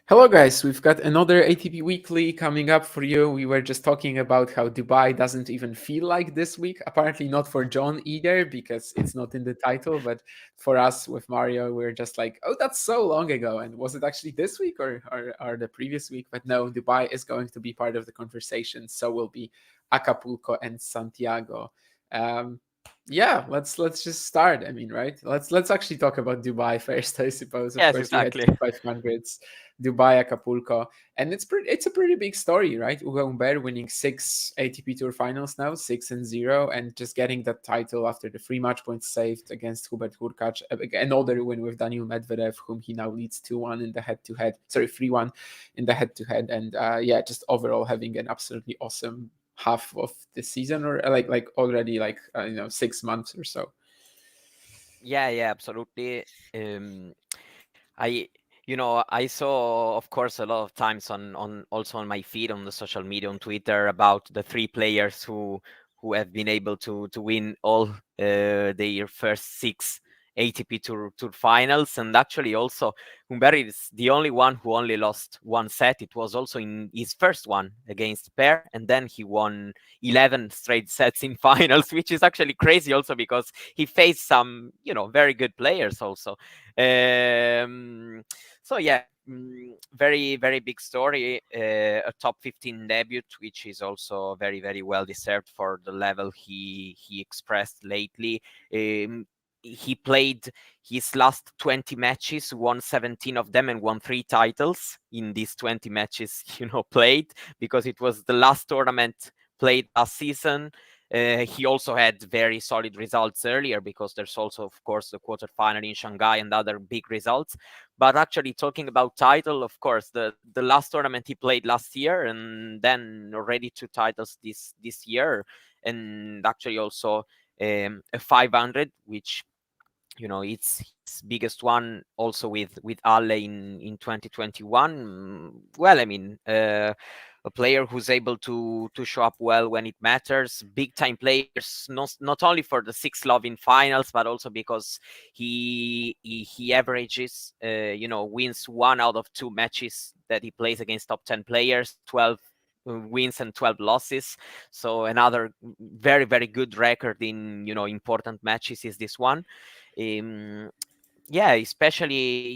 Hello, guys. We've got another ATP Weekly coming up for you. We were just talking about how Dubai doesn't even feel like this week. Apparently, not for John either, because it's not in the title. But for us with Mario, we're just like, oh, that's so long ago. And was it actually this week or the previous week? But no, Dubai is going to be part of the conversation. So will be Acapulco and Santiago. Um, yeah, let's just start. I mean, right? Let's actually talk about Dubai first, I suppose. Of Yes, course, we had exactly. two 500s. Dubai, Acapulco, and it's a pretty big story, right? Ugo Humbert winning 6 ATP Tour finals now, 6-0, and just getting that title after the 3 match points saved against Hubert Hurkacz, another win with Daniil Medvedev, whom he now leads 2-1 in the head-to-head, sorry, 3-1 in the head-to-head, and yeah, just overall having an absolutely awesome half of the season, or like already 6 months or so. Yeah, absolutely. I, I saw, of course, a lot of times on also on my feed on the social media on Twitter about the three players who have been able to win all their first six ATP Tour finals, and actually also Humbert is the only one who only lost one set. It was also in his first one against Pair, and then he won 11 straight sets in finals, which is actually crazy also because he faced some, very good players also. So yeah, very very big story. A top 15 debut, which is also very very well deserved for the level he expressed lately. He played his last 20 matches, won 17 of them, and won 3 titles in these 20 matches. Played because it was the last tournament played last season. He also had very solid results earlier because there's also, of course, the quarterfinal in Shanghai and other big results. But actually, talking about title, of course, the last tournament he played last year, and then already 2 titles this year, and actually also a 500, which it's his biggest one, also with Ale in 2021. Well, I mean, a player who's able to show up well when it matters, big time players, not only for the six love in finals, but also because he averages, wins 1 out of 2 matches that he plays against top 10 players, 12 wins and 12 losses. So another very very good record in important matches is this one. um, yeah, especially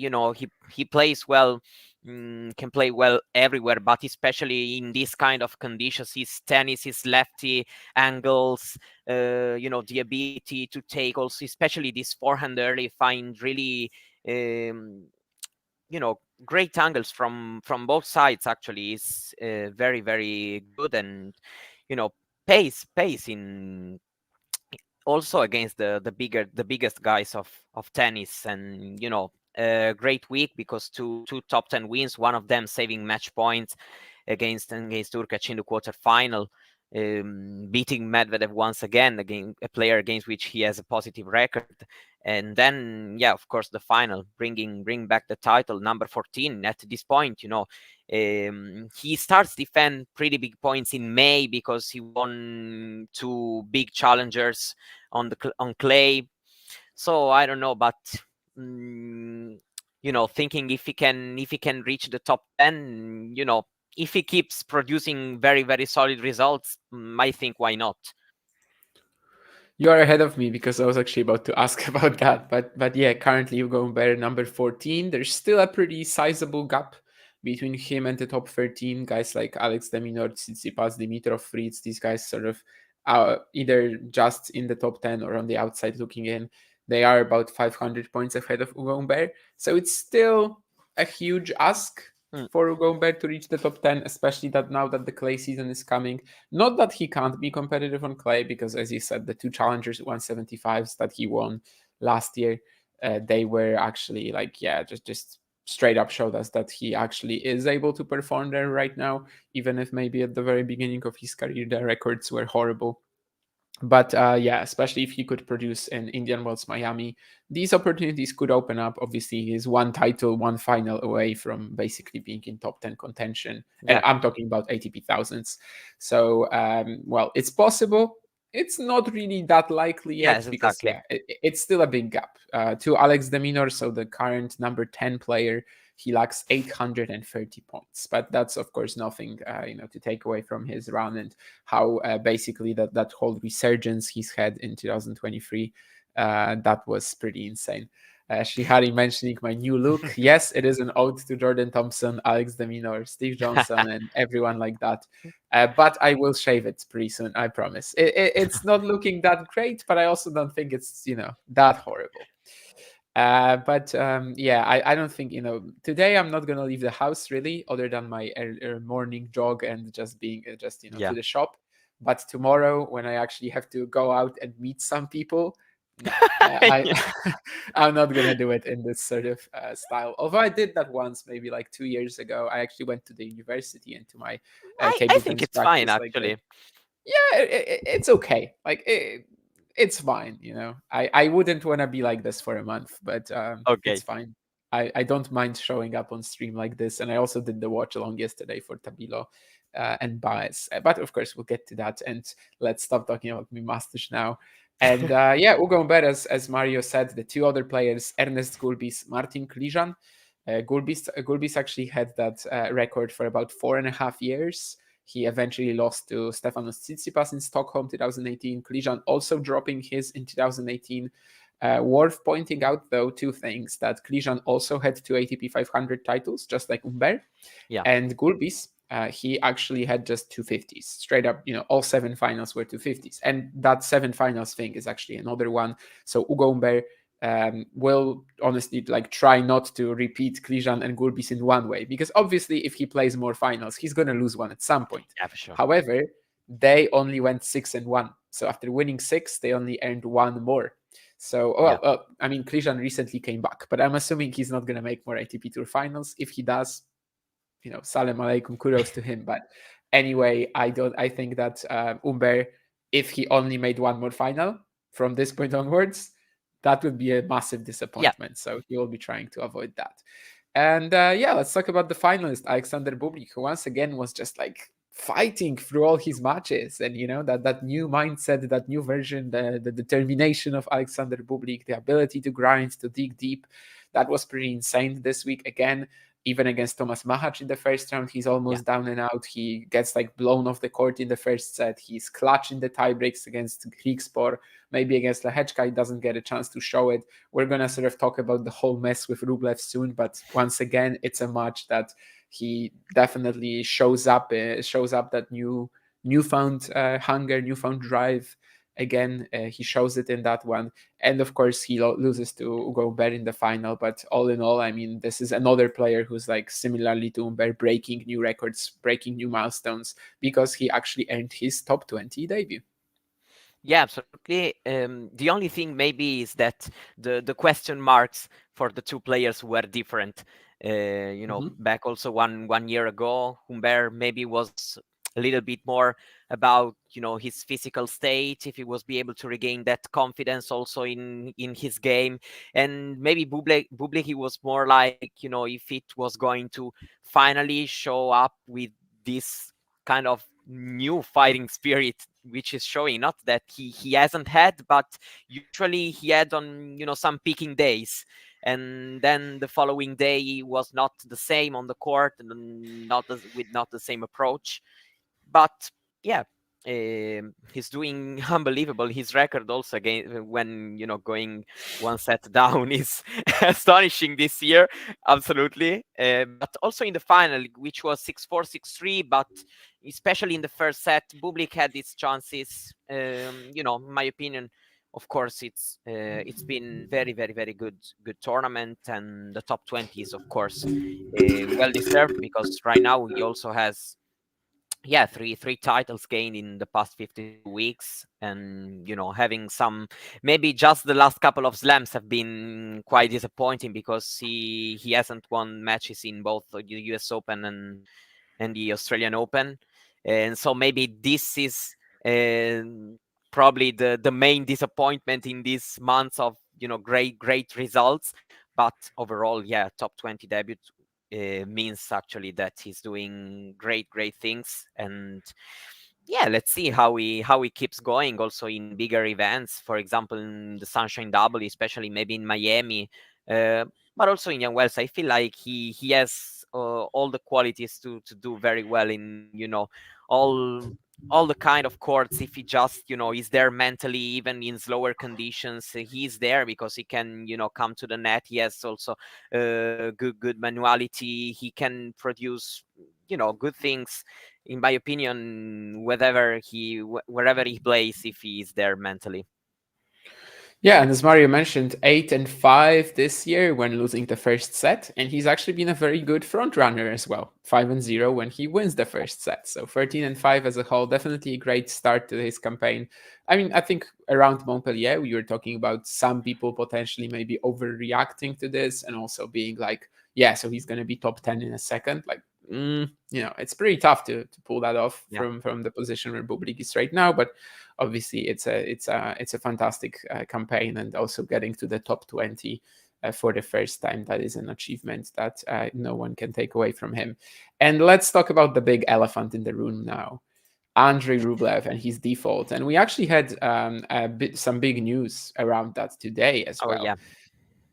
he plays well, can play well everywhere, but especially in this kind of conditions, his tennis, his lefty angles, the ability to take also, especially this forehand early, find really um, great angles from both sides. Actually is very very good, and you know pace in also against the biggest guys of tennis. And a great week because two top 10 wins, one of them saving match points against Urkac in the quarterfinal, beating Medvedev once again, a player against which he has a positive record. And then, yeah, of course, the final, bring back the title, number 14 at this point. He starts defend pretty big points in May because he won 2 big challengers on clay. So I don't know, but thinking if he can reach the top 10, if he keeps producing very very solid results, I think why not. You are ahead of me because I was actually about to ask about that. But yeah, currently you go better number 14. There's still a pretty sizable gap between him and the top 13 guys like Alex de Minaur, Tsitsipas, Dimitrov, Fritz. These guys sort of either just in the top 10 or on the outside looking in. They are about 500 points ahead of Ugo Humbert. So it's still a huge ask Mm. for Ugo Humbert to reach the top 10, especially that now that the clay season is coming. Not that he can't be competitive on clay, because as you said, the two challengers 175s that he won last year, they were actually just straight up showed us that he actually is able to perform there right now, even if maybe at the very beginning of his career the records were horrible. But yeah, especially if he could produce in Indian Wells Miami, these opportunities could open up. Obviously, he's one title, one final away from basically being in top 10 contention. And Yeah. I'm talking about ATP thousands. So, well, it's possible. It's not really that likely Yes, yet because, exactly. yeah, it's still a big gap to Alex de Minaur, so the current number 10 player. he lacks 830 points. But that's of course nothing, to take away from his run and how basically that whole resurgence he's had in 2023. That was pretty insane. Shihari mentioning my new look. Yes, it is an ode to Jordan Thompson, Alex de Minaur, Steve Johnson, and everyone like that. But I will shave it pretty soon, I promise. It's not looking that great, but I also don't think it's, that horrible. But yeah, I don't think, today I'm not going to leave the house really, other than my morning jog and just being Yeah. to the shop. But tomorrow, when I actually have to go out and meet some people, no, Yeah. I'm not gonna do it in this sort of style. Although I did that once, maybe like 2 years ago. I actually went to the university and to my I table think tennis it's fine practice. Like, actually. yeah, it's okay. Like, it's fine. I wouldn't want to be like this for a month, but it's Okay. fine. I don't mind showing up on stream like this, and I also did the watch along yesterday for Tabilo and Baez. But of course, we'll get to that, and let's stop talking about me masters now. And yeah, Hugo Humbert, as Mario said, the two other players, Ernest Gulbis, Martin Klijan. Gulbis actually had that record for about 4.5 years. He eventually lost to Stefanos Tsitsipas in Stockholm 2018. Klijan also dropping his in 2018. Worth pointing out, though, two things: that Klijan also had two ATP 500 titles, just like Humbert, Yeah. and Gulbis, he actually had just 250s. Straight up, all seven finals were 250s. And that seven finals thing is actually another one. So Hugo Humbert will honestly try not to repeat Klijan and Gulbis in one way, because obviously if he plays more finals, he's going to lose one at some point. Yeah, for sure. However, they only went 6-1. So after winning six, they only earned one more. So, Yeah. I mean, Klijan recently came back, but I'm assuming he's not going to make more ATP Tour finals. If he does, salam alaikum, kudos to him. But anyway, I think that Humbert, if he only made one more final from this point onwards, that would be a massive Yeah. disappointment. So he will be trying to avoid that. And yeah, let's talk about the finalist, Alexander Bublik, who once again was just fighting through all his matches. And that new mindset, that new version, the determination of Alexander Bublik, the ability to grind, to dig deep, that was pretty insane this week again. Even against Thomas Mahac in the first round, he's almost down and out. He gets blown off the court in the first set. He's clutch in the tiebreaks against Griekspoor. Maybe against Lehechka, he doesn't get a chance to show it. We're going to sort of talk about the whole mess with Rublev soon. But once again, it's a match that he definitely shows up that newfound hunger, newfound drive. Again, he shows it in that one. And of course, he loses to Hugo Humbert in the final. But all in all, I mean, this is another player who's similarly to Humbert, breaking new records, breaking new milestones, because he actually earned his top 20 debut. Yeah, absolutely. The only thing maybe is that the question marks for the two players were different. Back also one year ago, Humbert maybe was a little bit more about his physical state, if he was be able to regain that confidence also in his game, and maybe Bublik he was more like if it was going to finally show up with this kind of new fighting spirit, which is showing not that he hasn't had, but usually he had on some peaking days, and then the following day was not the same on the court and not the same approach. But yeah, he's doing unbelievable. His record also again when going one set down is astonishing this year, absolutely. But also in the final, which was 6-4, 6-3, but especially in the first set, Bublik had its chances. In my opinion, of course, it's been very, very, very good tournament, and the top 20 is of course well deserved, because right now he also has three titles gained in the past 52 weeks, and having some, maybe just the last couple of slams have been quite disappointing, because he hasn't won matches in both the US Open and the Australian Open, and so maybe this is probably the main disappointment in these months of great results. But overall, top 20 debut means actually that he's doing great things. And let's see how he keeps going also in bigger events, for example in the Sunshine Double, especially maybe in Miami, But also in young Wells, I feel like he has all the qualities to do very well in all the kind of courts. If he just is there mentally, even in slower conditions, he's there because he can come to the net. He has also good manuality. He can produce good things, in my opinion, wherever he plays, if he is there mentally. Yeah, and as Mario mentioned, 8-5 this year when losing the first set, and he's actually been a very good front runner as well. 5-0 when he wins the first set. So 13-5 as a whole, definitely a great start to his campaign. I mean, I think around Montpellier, we were talking about some people potentially maybe overreacting to this and also being like, yeah, so he's going to be top 10 in a second. Like, it's pretty tough to pull that off Yeah. from the position where Bublik is right now, but obviously it's a fantastic campaign, and also getting to the top 20 for the first time, that is an achievement that no one can take away from him. And let's talk about the big elephant in the room now, Andrei Rublev and his default. And we actually had some big news around that today as Oh well. yeah.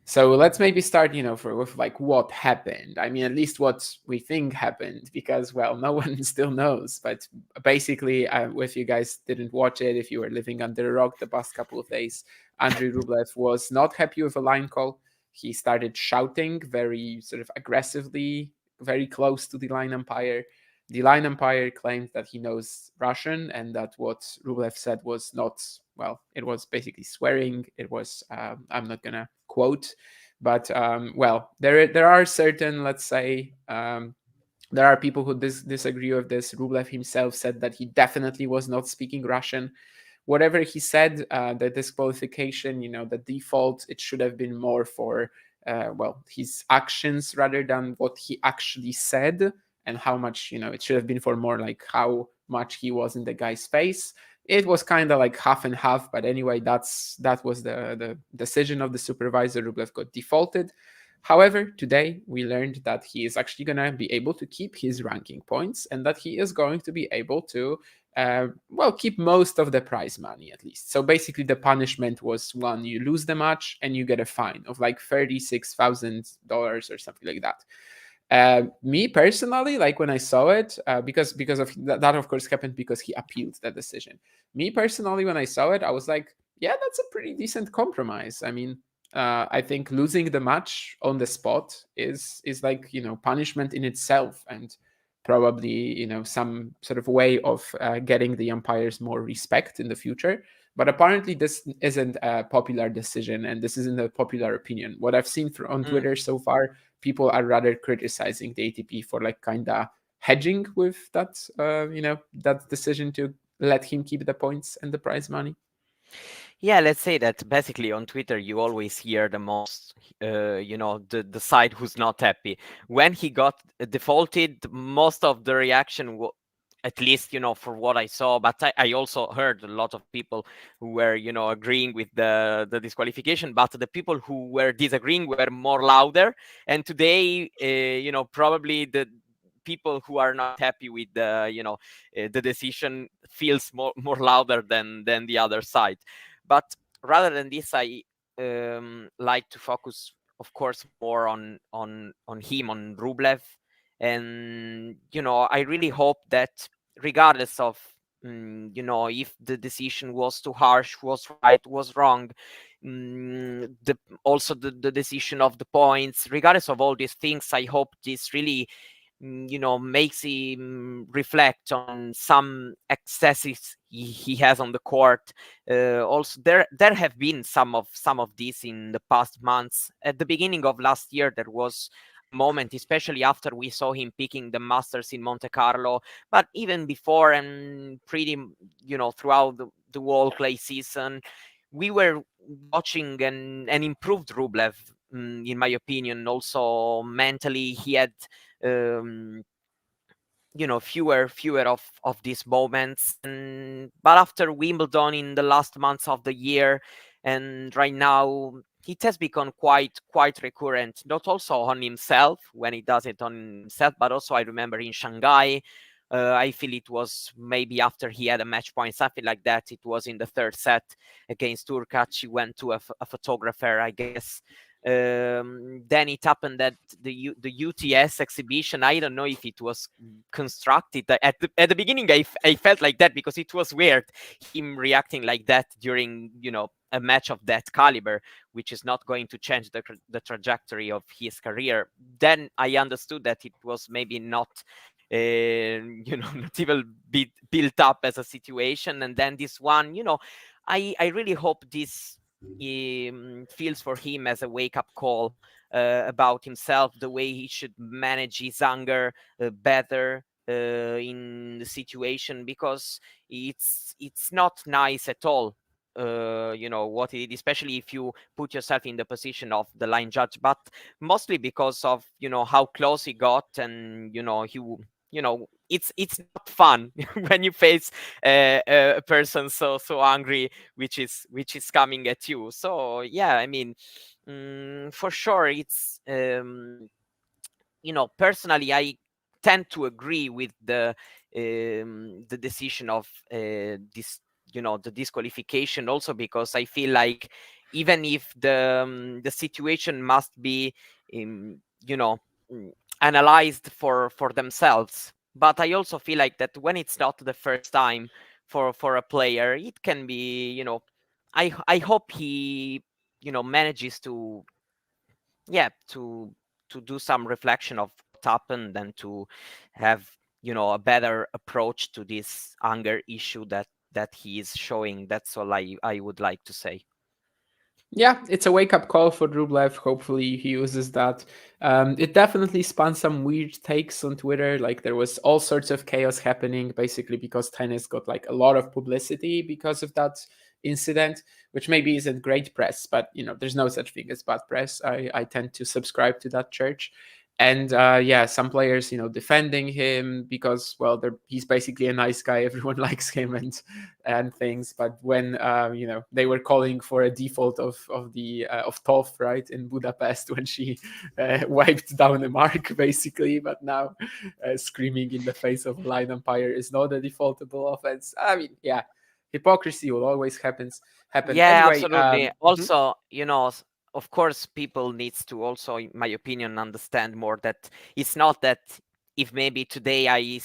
So let's maybe start, with like what happened. I mean, at least what we think happened, because well, no one still knows. But basically, if you guys didn't watch it, if you were living under a rock the past couple of days, Andrei Rublev was not happy with a line call. He started shouting very sort of aggressively, very close to the line umpire. The line umpire claimed that he knows Russian and that what Rublev said was not, well, it was basically swearing. It was, I'm not going to quote, but well, there are certain, let's say, there are people who disagree with this. Rublev himself said that he definitely was not speaking Russian. Whatever he said, the disqualification, the default, it should have been more for, well, his actions rather than what he actually said, and how much, it should have been for more like how much he was in the guy's face. It was kind of like half and half, but anyway, that was the decision of the supervisor. Rublev got defaulted. However, today we learned that he is actually going to be able to keep his ranking points, and that he is going to be able to, well, keep most of the prize money at least. So basically, the punishment was one: you lose the match and you get a fine of like $36,000 or something like that. Me personally, like when I saw it, because of that, of course, happened because he appealed that decision. Me personally, when I saw it, I was like, yeah, that's a pretty decent compromise. I mean, I think losing the match on the spot is like, punishment in itself, and probably, some sort of way of getting the umpires more respect in the future. But apparently, this isn't a popular decision, and this isn't a popular opinion. What I've seen on Mm. Twitter so far, people are rather criticizing the ATP for like kind of hedging with that, that decision to let him keep the points and the prize money. Yeah, let's say that basically on Twitter you always hear the most, the side who's not happy. When he got defaulted, most of the reaction, at least for what I saw, but I also heard a lot of people who were agreeing with the disqualification, but the people who were disagreeing were more louder. And today, probably the people who are not happy with the decision feels more louder than the other side. But rather than this, I like to focus, of course, more on him, on Rublev, and I really hope that regardless of if the decision was too harsh, was right, was wrong, also the decision of the points, regardless of all these things, I hope this really makes him reflect on some excesses he has on the court. Also, there have been some of these in the past months. At the beginning of last year, there was a moment, especially after we saw him picking the Masters in Monte Carlo, but even before and pretty, throughout the whole clay season, we were watching an improved Rublev. In my opinion, also mentally, he had um, fewer of these moments. But after Wimbledon in the last months of the year, and right now, it has become quite recurrent, not also on himself when he does it on himself, but also I remember in Shanghai. I feel it was maybe after he had a match point, something like that. It was in the third set against Turkac. He went to a photographer, I guess, Then it happened that the UTS exhibition, I don't know if it was constructed at the beginning. I felt like that because it was weird him reacting like that during a match of that caliber, which is not going to change the trajectory of his career. Then I understood that it was maybe not not even built up as a situation. And then this one, I really hope this feels for him as a wake-up call about himself, the way he should manage his anger better in the situation, because it's not nice at all. What he did, especially if you put yourself in the position of the line judge, but mostly because of how close he got. And it's not fun when you face a person so angry, which is coming at you. So yeah, I mean, for sure, it's personally, I tend to agree with the decision of this, the disqualification, also because I feel like even if the situation must be you know mm, analyzed for themselves, but I also feel like that when it's not the first time for a player, it can be, I hope he manages to, yeah, to do some reflection of what happened, and to have a better approach to this anger issue that he is showing. That's all I would like to say. Yeah, it's a wake up call for Rublev. Hopefully, he uses that. It definitely spawned some weird takes on Twitter. Like, there was all sorts of chaos happening, basically because tennis got like a lot of publicity because of that incident, which maybe isn't great press, but there's no such thing as bad press. I tend to subscribe to that church. And yeah, some players, defending him because, well, he's basically a nice guy. Everyone likes him and things. But when they were calling for a default of Toff, right, in Budapest, when she wiped down a mark, basically, but now screaming in the face of a line umpire is not a defaultable offense. I mean, yeah, hypocrisy will always happen Yeah, anyway. absolutely. Mhm. Also, of course, people needs to also, in my opinion, understand more that it's not that if maybe today I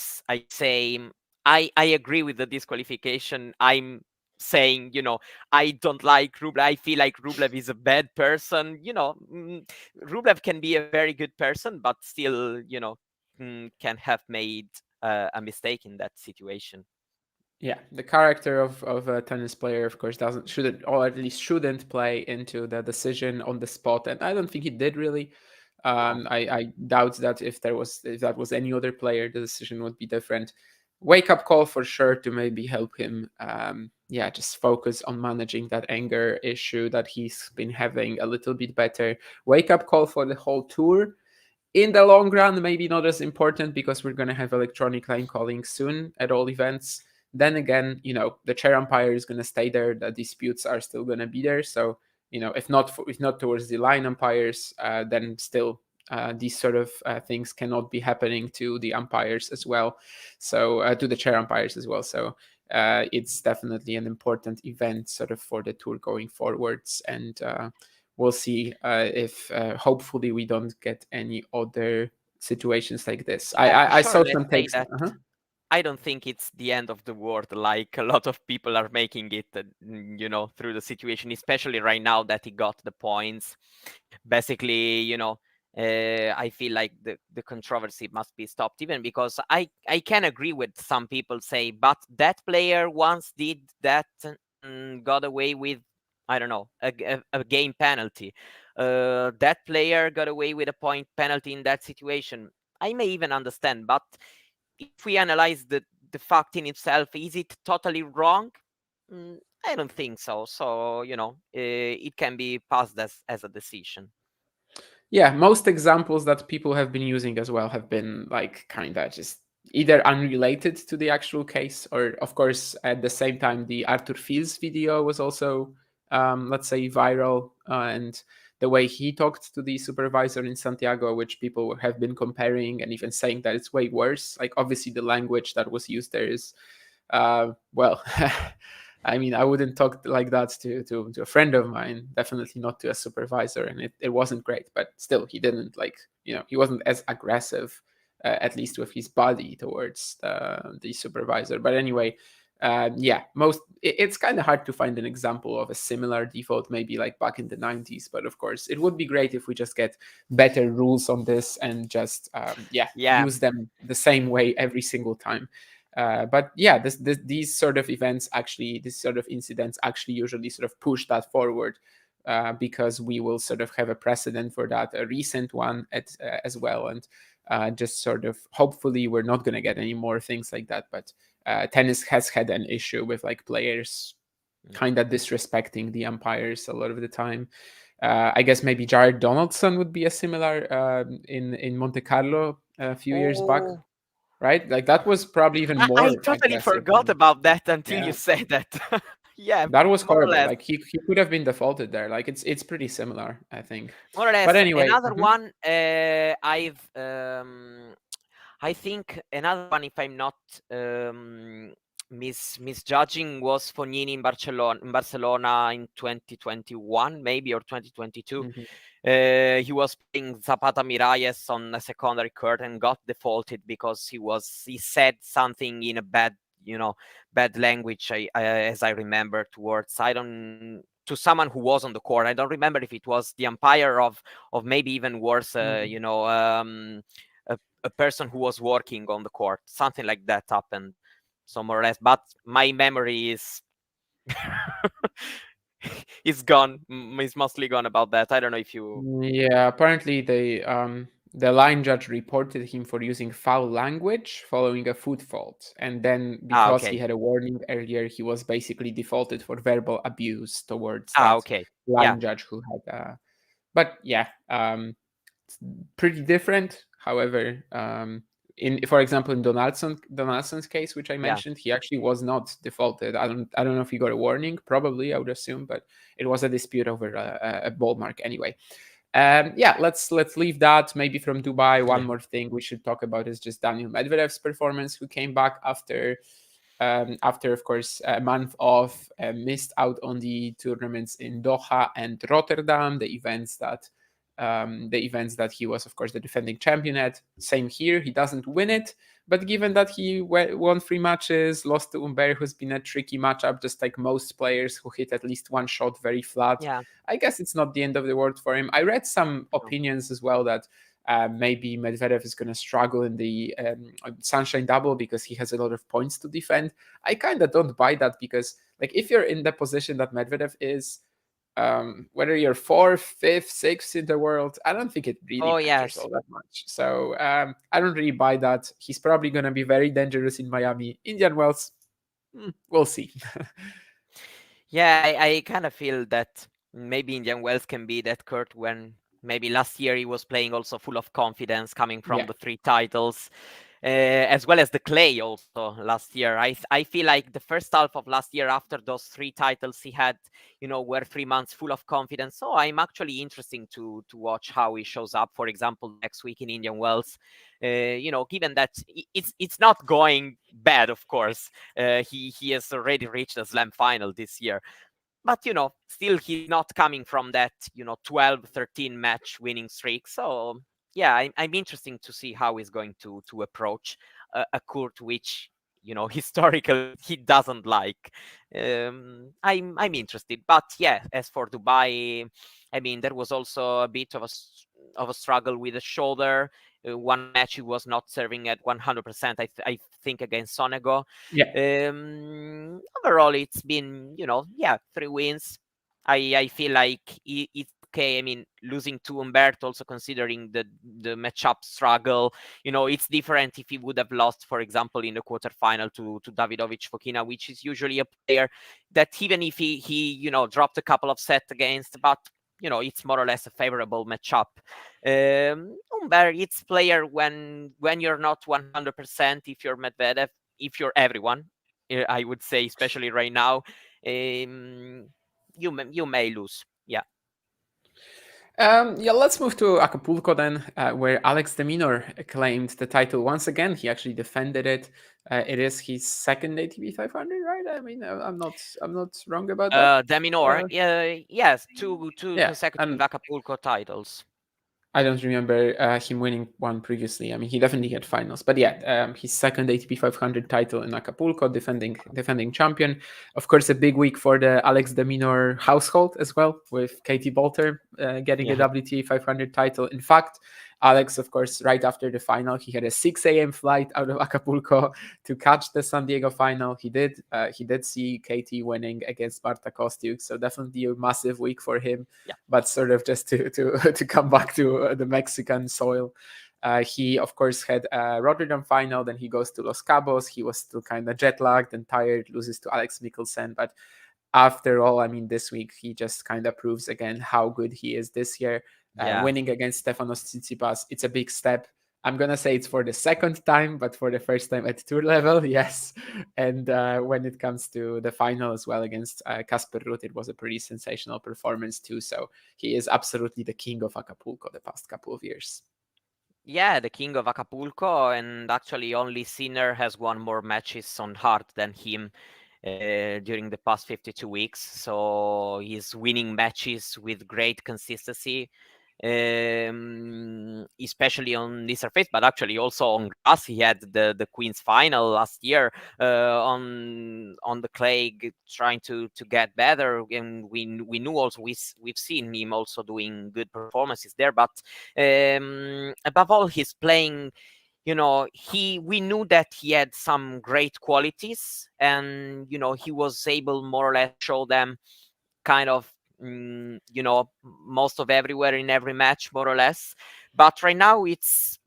say I agree with the disqualification, I'm saying, I don't like Rublev. I feel like Rublev is a bad person. Rublev can be a very good person, but still, can have made a mistake in that situation. Yeah, the character of a tennis player, of course, doesn't shouldn't or at least shouldn't play into the decision on the spot, and I don't think he did really. No. I doubt that if that was any other player, the decision would be different. Wake up call for sure to maybe help him. Yeah, just focus on managing that anger issue that he's been having a little bit better. Wake up call for the whole tour. In the long run, maybe not as important because we're going to have electronic line calling soon at all events. Then again, the chair umpire is going to stay there. The disputes are still going to be there. So, if not towards the line umpires, then still these sort of things cannot be happening to the umpires as well. So to the chair umpires as well. So it's definitely an important event sort of for the tour going forwards. And we'll see if hopefully we don't get any other situations like this. I Yeah, for I, I sure. saw Let's some say takes. that Uh-huh. I don't think it's the end of the world like a lot of people are making it, through the situation, especially right now that he got the points. Basically, I feel like the controversy must be stopped, even because I can agree with some people say, but that player once did that, got away with, I don't know, a game penalty. That player got away with a point penalty in that situation. I may even understand, but if we analyze the fact in itself, is it totally wrong? I don't think so. So it can be passed as a decision. Yeah, most examples that people have been using as well have been like kind of just either unrelated to the actual case, or of course at the same time the Arthur Fils video was also let's say viral, and the way he talked to the supervisor in Santiago, which people have been comparing and even saying that it's way worse. Like, obviously the language that was used there is well I mean, I wouldn't talk like that to a friend of mine. Definitely not to a supervisor, and it wasn't great. But still, he didn't like he wasn't as aggressive, at least with his body towards the supervisor. But anyway, yeah, it's kind of hard to find an example of a similar default, maybe like back in the 90s. But of course, it would be great if we just get better rules on this and just Yeah, use them the same way every single time. But yeah, these sort of events actually, these sort of incidents actually usually sort of push that forward, because we will sort of have a precedent for that, a recent one as well, and just sort of hopefully we're not going to get any more things like that. But tennis has had an issue with like players kind of disrespecting the umpires a lot of the time. I guess maybe Jared Donaldson would be a similar in Monte Carlo a few years back, oh, right? Like that was probably even I more totally aggressive forgot than about that until you yeah. said that. Yeah, That was more or horrible. less. Like he could have been defaulted there. Like it's pretty similar, I think. More or But less. anyway, Another one, I think another one, if I'm not um, misjudging, was Fognini in Barcelona in 2021, maybe, or 2022. mhm, He was playing Zapata Miralles on a secondary court and got defaulted because he said something in a bad language. As I remember, towards I don't to someone who was on the court. I don't remember if it was the umpire of maybe even worse, mhm. a person who was working on the court. Something like that happened. So more or less, but my memory is is gone. Is mostly gone about that. I don't know if you. Yeah, apparently the line judge reported him for using foul language following a foot fault, and then because he Okay. had a warning earlier, he was basically defaulted for verbal abuse towards Ah, that okay. Yeah. line judge who had. But yeah, it's pretty different. However, in for example in Donaldson's case, which I Yeah. mentioned, he actually was not defaulted. I don't know if he got a warning. Probably, I would assume, but it was a dispute over a ball mark anyway. Yeah, let's leave that. Maybe from Dubai, one Yeah. more thing we should talk about is just Daniel Medvedev's performance, who came back after of course a month off, missed out on the tournaments in Doha and Rotterdam, the events that he was of course the defending champion at. Same here, he doesn't win it, but given that he won 3 matches, lost to Umber, who's been a tricky matchup, just like most players who hit at least one shot very flat, Yeah. I guess it's not the end of the world for him. I read some True. opinions as well that maybe Medvedev is going to struggle in the Sunshine Double because he has a lot of points to defend. I kind of don't buy that because, like, if you're in the position that Medvedev is, whether you're fourth, fifth, sixth in the world, I don't think it really Oh matters yes. all that much. So I don't really buy that. He's probably going to be very dangerous in Miami. Indian Wells, we'll see. Yeah, I kind of feel that maybe Indian Wells can be that Kurt when maybe last year he was playing also full of confidence coming from Yeah. the 3 titles, as well as the clay also last year. I feel like the first half of last year after those 3 titles he had, were 3 months full of confidence. So I'm actually interesting to watch how he shows up, for example, next week in Indian Wells. Given that it's not going bad, of course. He has already reached a slam final this year, but still he's not coming from that 12-13 match winning streak. So yeah, I'm interesting to see how he's going to approach a court which historically he doesn't like. I'm interested, but yeah, as for Dubai, I mean, there was also a bit of a struggle with the shoulder. One match he was not serving at 100%, I think, against Sonego. Yeah. Overall, it's been, 3 wins. I feel like it's okay. I mean, losing to Umberto, also considering the matchup struggle, it's different if he would have lost, for example, in the quarterfinal to Davidovich Fokina, which is usually a player that even if he dropped a couple of sets against, but it's more or less a favorable matchup. Umber, it's player when you're not 100%, if you're Medvedev, if you're everyone, I would say, especially right now, you may lose. Yeah. Yeah, let's move to Acapulco then, where Alex de Minaur claimed the title once again. He actually defended it. It is his second ATP 500, right? I mean, I'm not wrong about that. Deminor, yes, two Yeah, consecutive and Acapulco titles. I don't remember him winning one previously. I mean, he definitely had finals, but yeah, his second ATP 500 title in Acapulco, defending champion. Of course, a big week for the Alex de Minaur household as well, with Katie Bolter getting a Yeah, WTA 500 title. In fact, Alex, of course, right after the final, he had a 6 a.m. flight out of Acapulco to catch the San Diego final. He did. He did see Katie winning against Marta Kostyuk, so definitely a massive week for him. yeah, But sort of just to to come back to the Mexican soil. He, of course, had a Rotterdam final. Then he goes to Los Cabos. He was still kind of jet lagged and tired, loses to Alex Mikkelsen. But after all, I mean, this week he just kind of proves again how good he is this year. yeah. Winning against Stefanos Tsitsipas, it's a big step. I'm gonna say it's for the second time, but for the first time at tour level, yes. And when it comes to the final as well against Casper Ruud, it was a pretty sensational performance too. So he is absolutely the king of Acapulco the past couple of years. Yeah, the king of Acapulco, and actually only Sinner has won more matches on hard than him during the past 52 weeks. So he's winning matches with great consistency, especially on this surface, but actually also on grass. He had the Queen's final last year on the clay, trying to get better. And we knew also we've seen him also doing good performances there. But above all, he's playing, we knew that he had some great qualities, and he was able more or less show them kind of, most of everywhere in every match, more or less. But right now it's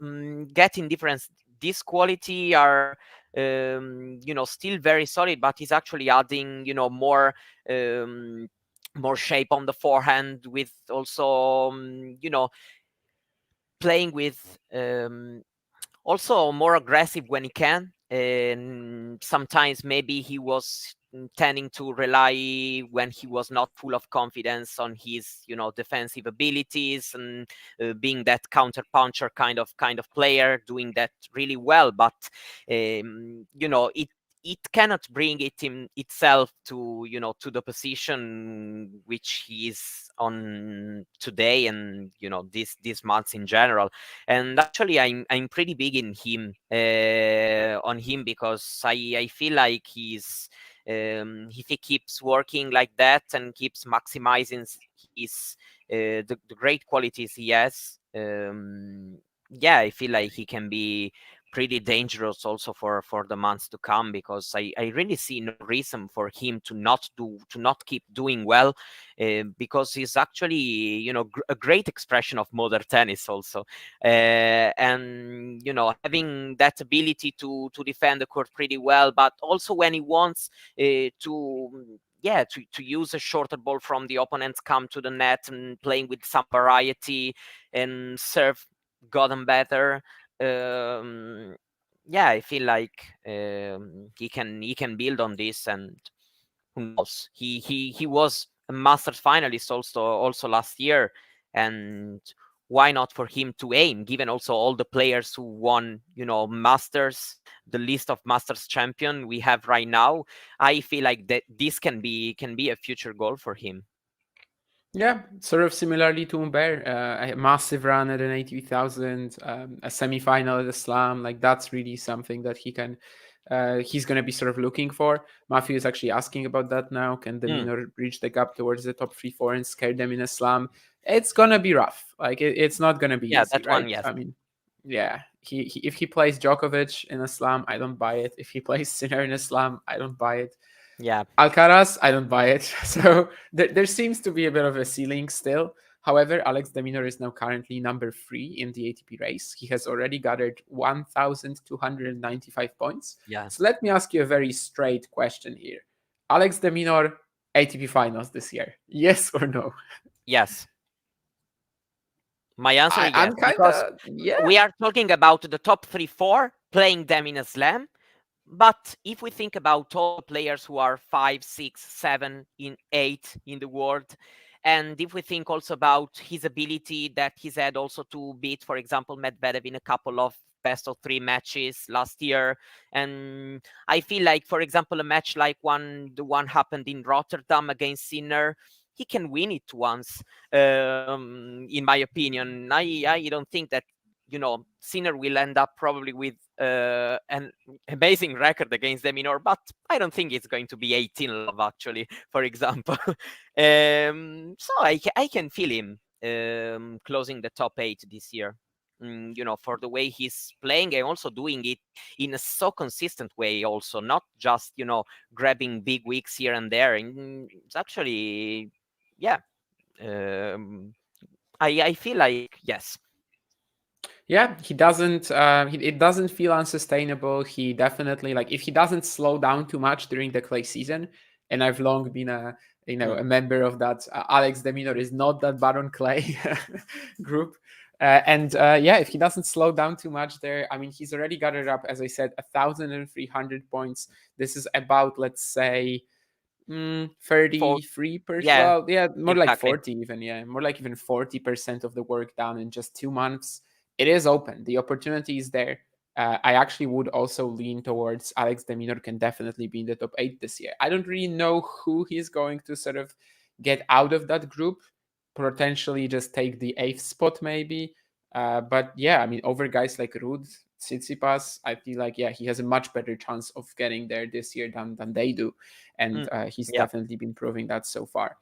getting different. This quality are still very solid, but he's actually adding um, more shape on the forehand, with also playing with also more aggressive when he can. And sometimes maybe he was tending to rely, when he was not full of confidence, on his defensive abilities, and being that counter puncher kind of player, doing that really well. But it cannot bring it in itself to to the position which he is on today, and these months in general. And actually, I'm pretty big in him, on him, because I feel like if he keeps working like that and keeps maximizing his the great qualities he has, yeah, I feel like he can be pretty dangerous also for the months to come, because I really see no reason for him to not keep doing well, because he's actually a great expression of modern tennis also. And having that ability to defend the court pretty well, but also when he wants to use a shorter ball from the opponents, come to the net and playing with some variety and serve gotten better. um I feel like he can build on this. And who knows, he was a Masters finalist also last year. And why not for him to aim, given also all the players who won Masters, the list of Masters champion we have right now. I feel like that this can be a future goal for him. Yeah, sort of similarly to Humbert, a massive run at an 80,000, a semi-final at the Slam. Like that's really something that he's going to be sort of looking for. Matthew is actually asking about that now. Can Mm, Deminor reach the gap towards the top 3-4 and scare them in a Slam? It's gonna be rough. Like it's not gonna be yeah, easy, that one, right? yes. I mean, yeah, he if he plays Djokovic in a Slam, I don't buy it. If he plays Sinner in a Slam, I don't buy it. Yeah, Alcaraz, I don't buy it. So there seems to be a bit of a ceiling still. However, Alex de Minaur is now currently number 3 in the ATP race. He has already gathered 1,295 points. yeah, So let me ask you a very straight question here. Alex de Minaur, ATP finals this year. Yes or no? yes. My answer is yes, I'm kind because of, yeah. we are talking about the top 3, 4, playing them in a slam. But if we think about all the players who are 5, 6, 7, in 8 in the world, And if we think also about his ability that he's had also to beat, for example, Medvedev in a couple of best of 3 matches last year. And I feel like, for example, a match like the one happened in Rotterdam against Sinner, he can win it once. In my opinion, I don't think that, Sinner will end up probably with an amazing record against the Minaur, but I don't think it's going to be 18 love, actually, for example. So I can feel him closing the top 8 this year. For the way he's playing and also doing it in a so consistent way, also not just grabbing big weeks here and there. And it's actually, yeah. I feel like yes. Yeah, he doesn't. It doesn't feel unsustainable. He definitely, like, if he doesn't slow down too much during the clay season, and I've long been a member of that. Alex de Minaur is not that bad on clay group. Yeah, if he doesn't slow down too much there, I mean, he's already got it up, as I said, 1,300 points. This is about, let's say, 33%. Yeah, Well, yeah, more like exactly. 40 even. Yeah, more like even 40% of the work done in just 2 months. It is open. The opportunity is there. I actually would also lean towards Alex de Minaur can definitely be in the top 8 this year. I don't really know who he's going to sort of get out of that group. Potentially just take the 8th spot, maybe. But yeah, I mean, over guys like Ruud, Tsitsipas, I feel like, yeah, he has a much better chance of getting there this year than they do. And he's Yeah. definitely been proving that so far.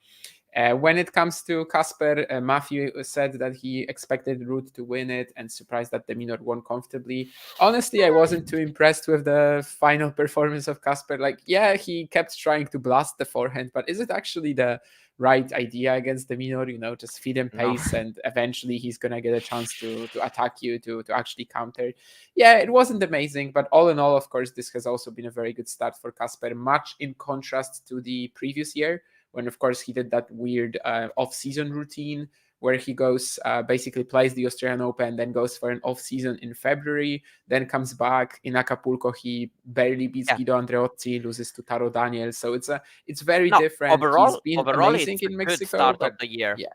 When it comes to Casper, Matthew said that he expected Ruud to win it and surprised that de Minaur won comfortably. Honestly, I wasn't too impressed with the final performance of Casper. Like, yeah, he kept trying to blast the forehand, but is it actually the right idea against de Minaur? Just feed him No. pace and eventually he's going to get a chance to attack you, to actually counter. Yeah, it wasn't amazing, but all in all, of course, this has also been a very good start for Casper, much in contrast to the previous year when, of course, he did that weird off-season routine where he goes, basically plays the Australian Open, then goes for an off-season in February, then comes back in Acapulco. He barely beats Yeah. Guido Andreotti, loses to Taro Daniel. So it's very No, different. He's overall, been overall, amazing it's a in good Mexico, start of but the year. yeah,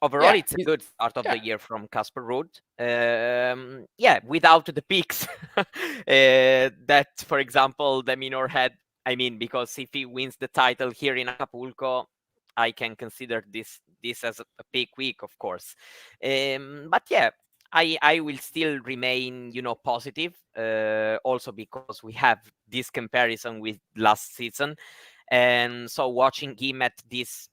Overall, yeah, it's a good start of the year from Casper Ruud. Yeah, without the peaks that, for example, the Minaur had. I mean, because if he wins the title here in Acapulco, I can consider this as a peak week, of course. But yeah, I will still remain, positive. Also because we have this comparison with last season, and so watching him at this,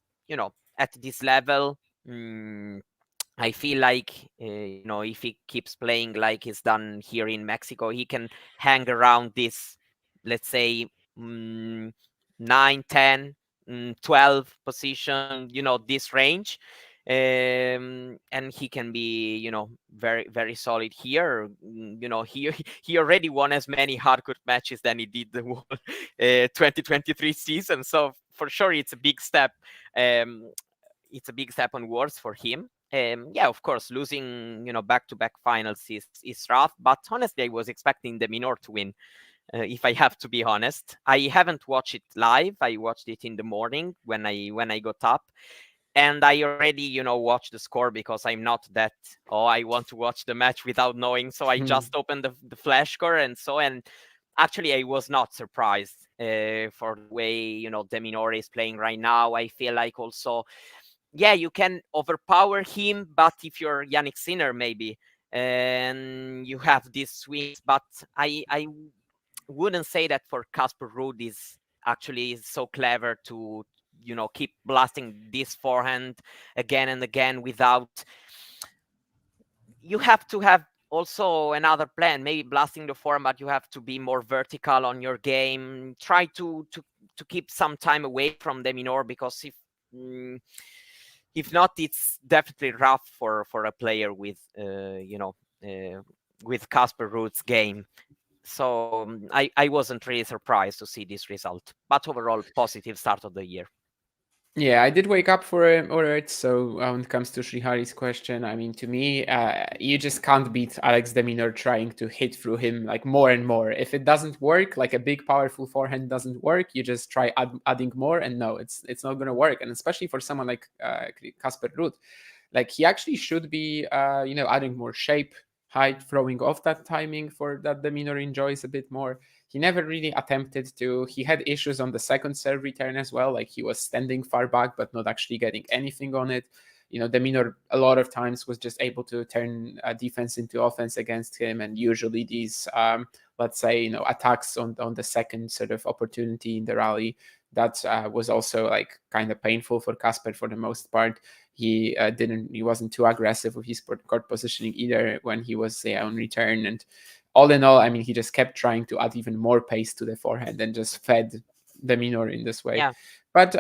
at this level. I feel like, if he keeps playing like he's done here in Mexico, he can hang around this, let's say, 9, 10, 12 position, this range. And he can be, very, very solid here. He already won as many hardcourt matches than he did the whole 2023 season. So for sure, it's a big step. It's a big step onwards for him. Yeah, of course, losing back-to-back finals is rough. But honestly, I was expecting the Minaur to win. If I have to be honest, I haven't watched it live. I watched it in the morning when I got up, and I already watched the score because I'm not that. Oh, I want to watch the match without knowing. So I just opened the flash score and actually I was not surprised for the way de Minaur is playing right now. I feel like also, yeah, you can overpower him, but if you're Yannick Sinner, maybe, and you have these swings, but I wouldn't say that for Casper Ruud is actually so clever to keep blasting this forehand again and again without. You have to have also another plan, maybe blasting the forehand, but you have to be more vertical on your game. Try to keep some time away from the Minaur, because if not, it's definitely rough for a player with with Casper Ruud's game. So I wasn't really surprised to see this result, but overall positive start of the year. Yeah, I did wake up for it. All right. So when it comes to Srihari's question, I mean, to me, you just can't beat Alex de Minaur trying to hit through him like more and more. If it doesn't work, like a big powerful forehand doesn't work, you just try adding more, and no, it's not gonna work. And especially for someone like Casper Ruud, like he actually should be, adding more shape, height, throwing off that timing for that de Minaur enjoys a bit more. He never really attempted to. He had issues on the second serve return as well, like he was standing far back but not actually getting anything on it. De Minaur a lot of times was just able to turn defense into offense against him, and usually these, let's say, attacks on the second sort of opportunity in the rally, that was also like kind of painful for Casper for the most part. He wasn't too aggressive with his court positioning either when he was on return, and all in all, I mean, he just kept trying to add even more pace to the forehand and just fed the Minaur in this way. Yeah. But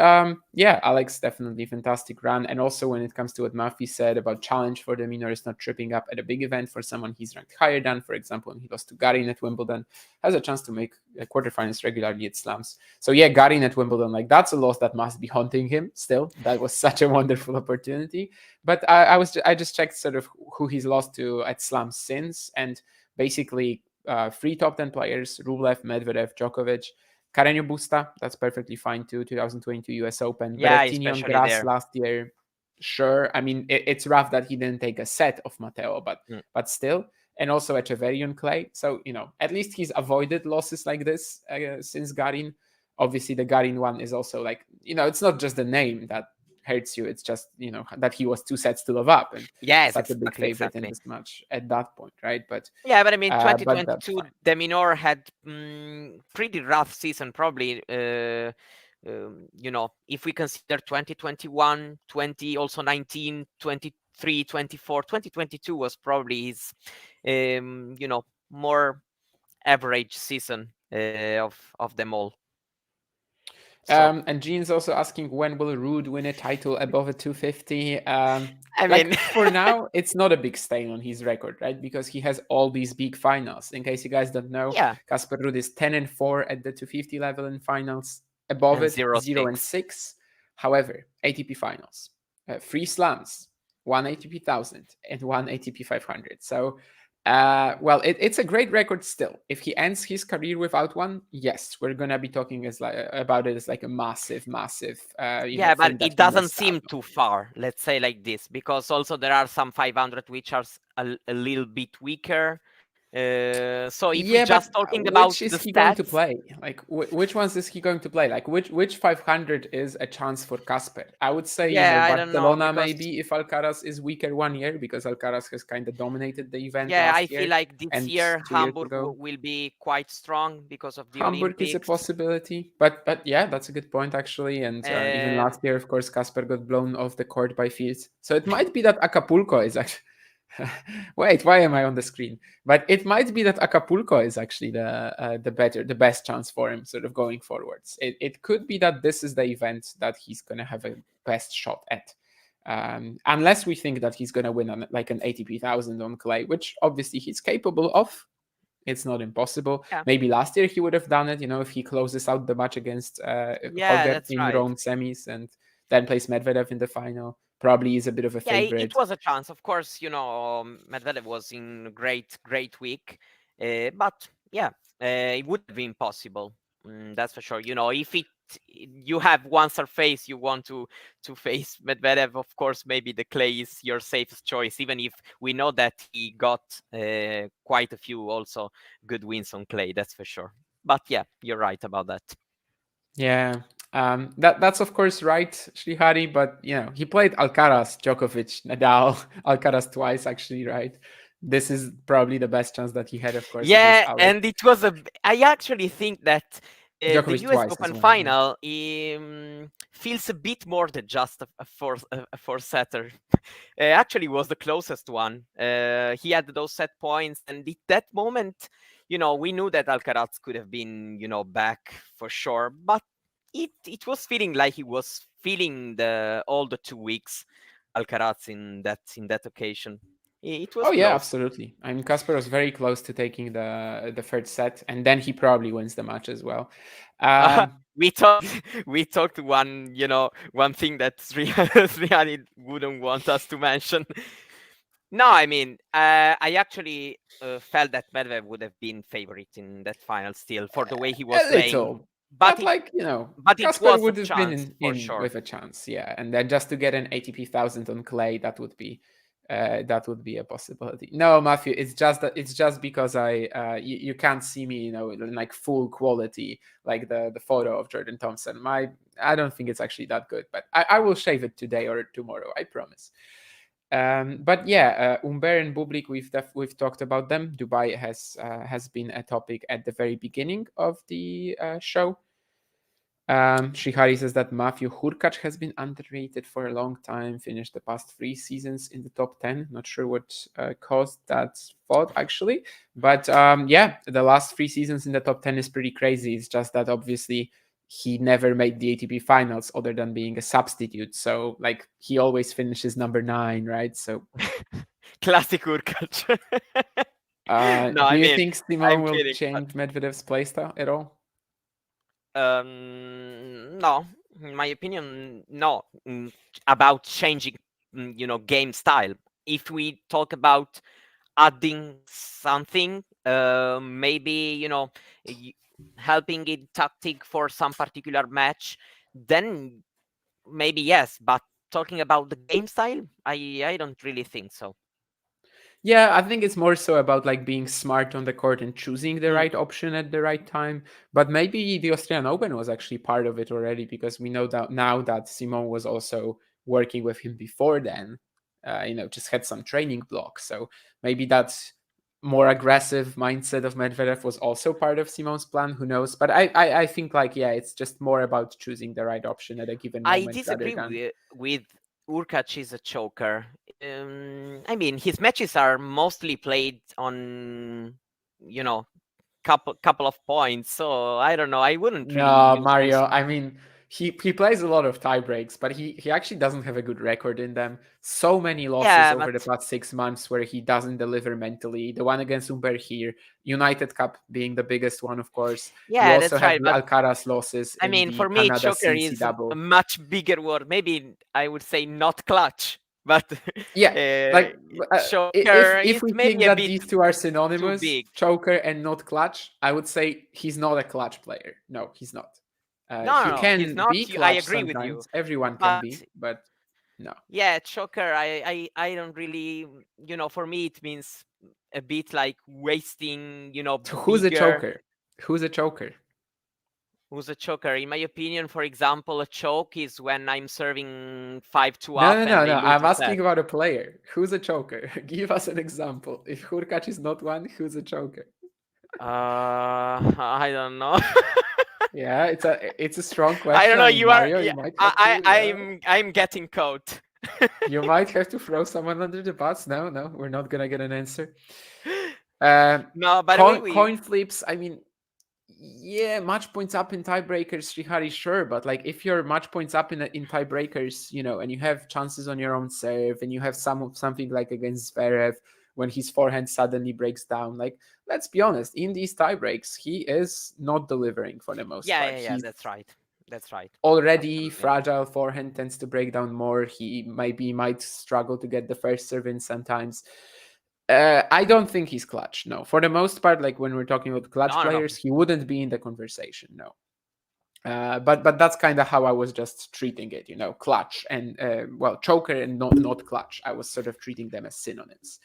yeah, Alex, definitely fantastic run. And also when it comes to what Mafi said about challenge for the Minaur is not tripping up at a big event for someone he's ranked higher than, for example, when he lost to Garin at Wimbledon, has a chance to make quarterfinals regularly at slams. So yeah, Garin at Wimbledon, like that's a loss that must be haunting him still. That was such a wonderful opportunity. But I just checked sort of who he's lost to at slams since, and basically three top 10 players: Rublev, Medvedev, Djokovic. Carreño Busta, that's perfectly fine too. 2022 US Open. Yeah, Berrettini on especially grass there. last year. Sure. I mean, it's rough that he didn't take a set of Matteo, Mm. but still. And also Echeverry on clay. So, at least he's avoided losses like this since Garin. Obviously, the Garin one is also like, it's not just the name that hurts you. It's just, that he was 2 sets to love up and Yes, such a big exactly, favorite in exactly. this match at that point, right? Yeah, but I mean, But that's 2022, fine. de Minaur had pretty rough season, probably. If we consider 2021, 20, also 19, 23, 24, 2022 was probably his, more average season of them all. So And Gene's also asking when will Ruud win a title above a 250. I mean, Like for now, it's not a big stain on his record, right? Because he has all these big finals. In case you guys don't know, yeah, Casper Ruud is 10-4 at the 250 level in finals. Above and it, zero 0 and six. 6. However, ATP finals, 3 slams, one ATP 1000, and one ATP 500. So well, it's a great record still. If he ends his career without one, yes, we're gonna be talking about it as like a massive, massive, Yeah, but thing that it he doesn't missed out seem on. too far, let's say like this, because also there are some 500 which are a little bit weaker. So if we Yeah, but just talking about which is the he going to stats, play? Like, which ones is he going to play? Like, which 500 is a chance for Casper? I would say, yeah, I don't know, Barcelona because maybe if Alcaraz is weaker one year because Alcaraz has kind of dominated the event yeah, I last feel year like this and year 2 years Hamburg ago. will be quite strong because of the Hamburg is a Olympics. possibility, but yeah, that's a good point actually. And even Um, last year, of course, Casper got blown off the court by Fields, so it might be that Acapulco is actually. Wait, why am I on the screen? But it might be that Acapulco is actually the best chance for him, sort of going forwards. It could be that this is the event that he's gonna have a best shot at. Unless we think that he's gonna win like an ATP 1000 on clay, which obviously he's capable of. It's not impossible. yeah, Maybe last year he would have done it, if he closes out the match against yeah, Holger that's in right. Rome semis and then plays Medvedev in the final. Probably is a bit of a Yeah, it favorite. was a chance. Of course, Medvedev was in great week, but yeah, it would have been possible. That's for sure. If you have one surface you want to face Medvedev, of course, maybe the clay is your safest choice. Even if we know that he got quite a few also good wins on clay, that's for sure. But yeah, you're right about that. Yeah, that's of course right, Shrihari. But he played Alcaraz, Djokovic, Nadal, Alcaraz twice actually, right? This is probably the best chance that he had, of course, against Yeah, Alex. and it was I actually think that the Djokovic US twice as Open well. Yeah. final feels a bit more than just a four setter. Actually, was the closest one. He had those set points, and at that moment, we knew that Alcaraz could have been, back for sure. But it was feeling like he was feeling all the 2 weeks Alcaraz in that occasion. It was Oh yeah, close. absolutely. I mean, Kasper was very close to taking the third set, and then he probably wins the match as well. We talked we talked one thing that Sriani wouldn't want us to mention. No, I mean, I actually felt that Medvedev would have been favorite in that final still for the way he was A playing, little, but but it like but it Kasper was a would have been chance for in sure. with a chance, yeah. And then just to get an ATP 1000 on clay, that would be a possibility. No, Matthew, it's just because you can't see me, in like full quality, like the photo of Jordan Thompson. I don't think it's actually that good, but I will shave it today or tomorrow, I promise. But yeah, Umber and Bublik, we've talked about them. Dubai has been a topic at the very beginning of the show. Shrihari says that Matthew Hurkacz has been underrated for a long time, finished the past 3 seasons in the top 10. Not sure what caused that thought, actually. But yeah, the last 3 seasons in the top 10 is pretty crazy. It's just that obviously he never made the ATP finals other than being a substitute. So, like, he always finishes number 9, right? So, Classic Urkac. No, do I you mean, think Simon I'm will kidding. change Medvedev's playstyle at all? No, in my opinion, no. About changing, game style. If we talk about adding something, maybe y- helping in tactic for some particular match, then maybe yes. But talking about the game style, I don't really think so. Yeah, I think it's more so about like being smart on the court and choosing the Mm, right option at the right time. But maybe the Australian Open was actually part of it already because we know that now that Simon was also working with him before then, just had some training blocks. So maybe that more aggressive mindset of Medvedev was also part of Simon's plan. Who knows? But I think like, yeah, it's just more about choosing the right option at a given I moment rather disagree than. with Urkac is a choker. I mean, his matches are mostly played on, you know, couple of points. So I don't know. I wouldn't really No, use Mario. those. I mean, he plays a lot of tie breaks, but he actually doesn't have a good record in them. So many losses Yeah, over the but past 6 months where he doesn't deliver mentally. The one against Umber here, United Cup being the biggest one, of course. You yeah, also that's have right. the But Alcaraz losses I in mean, the for me, Canada choker CC is a double. much bigger word. Maybe I would say not clutch, but Yeah, uh, like choker if is we maybe think a that bit these two are too synonymous, big. choker and not clutch, I would say he's not a clutch player. No, he's not. No, He no, no, he's can not. be I clutch agree with you, sometimes. Everyone can but be, but no. yeah, choker. I don't really. For me, it means a bit like wasting. So who's a Bigger. choker? Who's a choker? Who's a choker? In my opinion, for example, a choke is when I'm serving 5-2 No, up no, and no, they no. lose I'm a set. asking about a player. Who's a choker? Give us an example. If Hurkacz is not one, who's a choker? I don't know. Yeah, it's a strong I don't question. know. I mean, You are. Mario, Yeah, you might have I, to. I I'm getting caught. You might have to throw someone under the bus. No, no, we're not gonna get an answer. Um, No, by the way, coin flips. I mean, yeah, match points up in tiebreakers, Srihari, sure, but like if you're match points up in tiebreakers, and you have chances on your own serve, and you have something like against Zverev when his forehand suddenly breaks down, like let's be honest, in these tiebreaks, he is not delivering for the most yeah, part. yeah, yeah. He's That's right. That's right. already Absolutely. fragile forehand tends to break down more. He might struggle to get the first serve in sometimes. I don't think he's clutch. No, for the most part, like when we're talking about clutch No, no, no. players, he wouldn't be in the conversation. No, but that's kind of how I was just treating it. Clutch and choker and not clutch. I was sort of treating them as synonyms.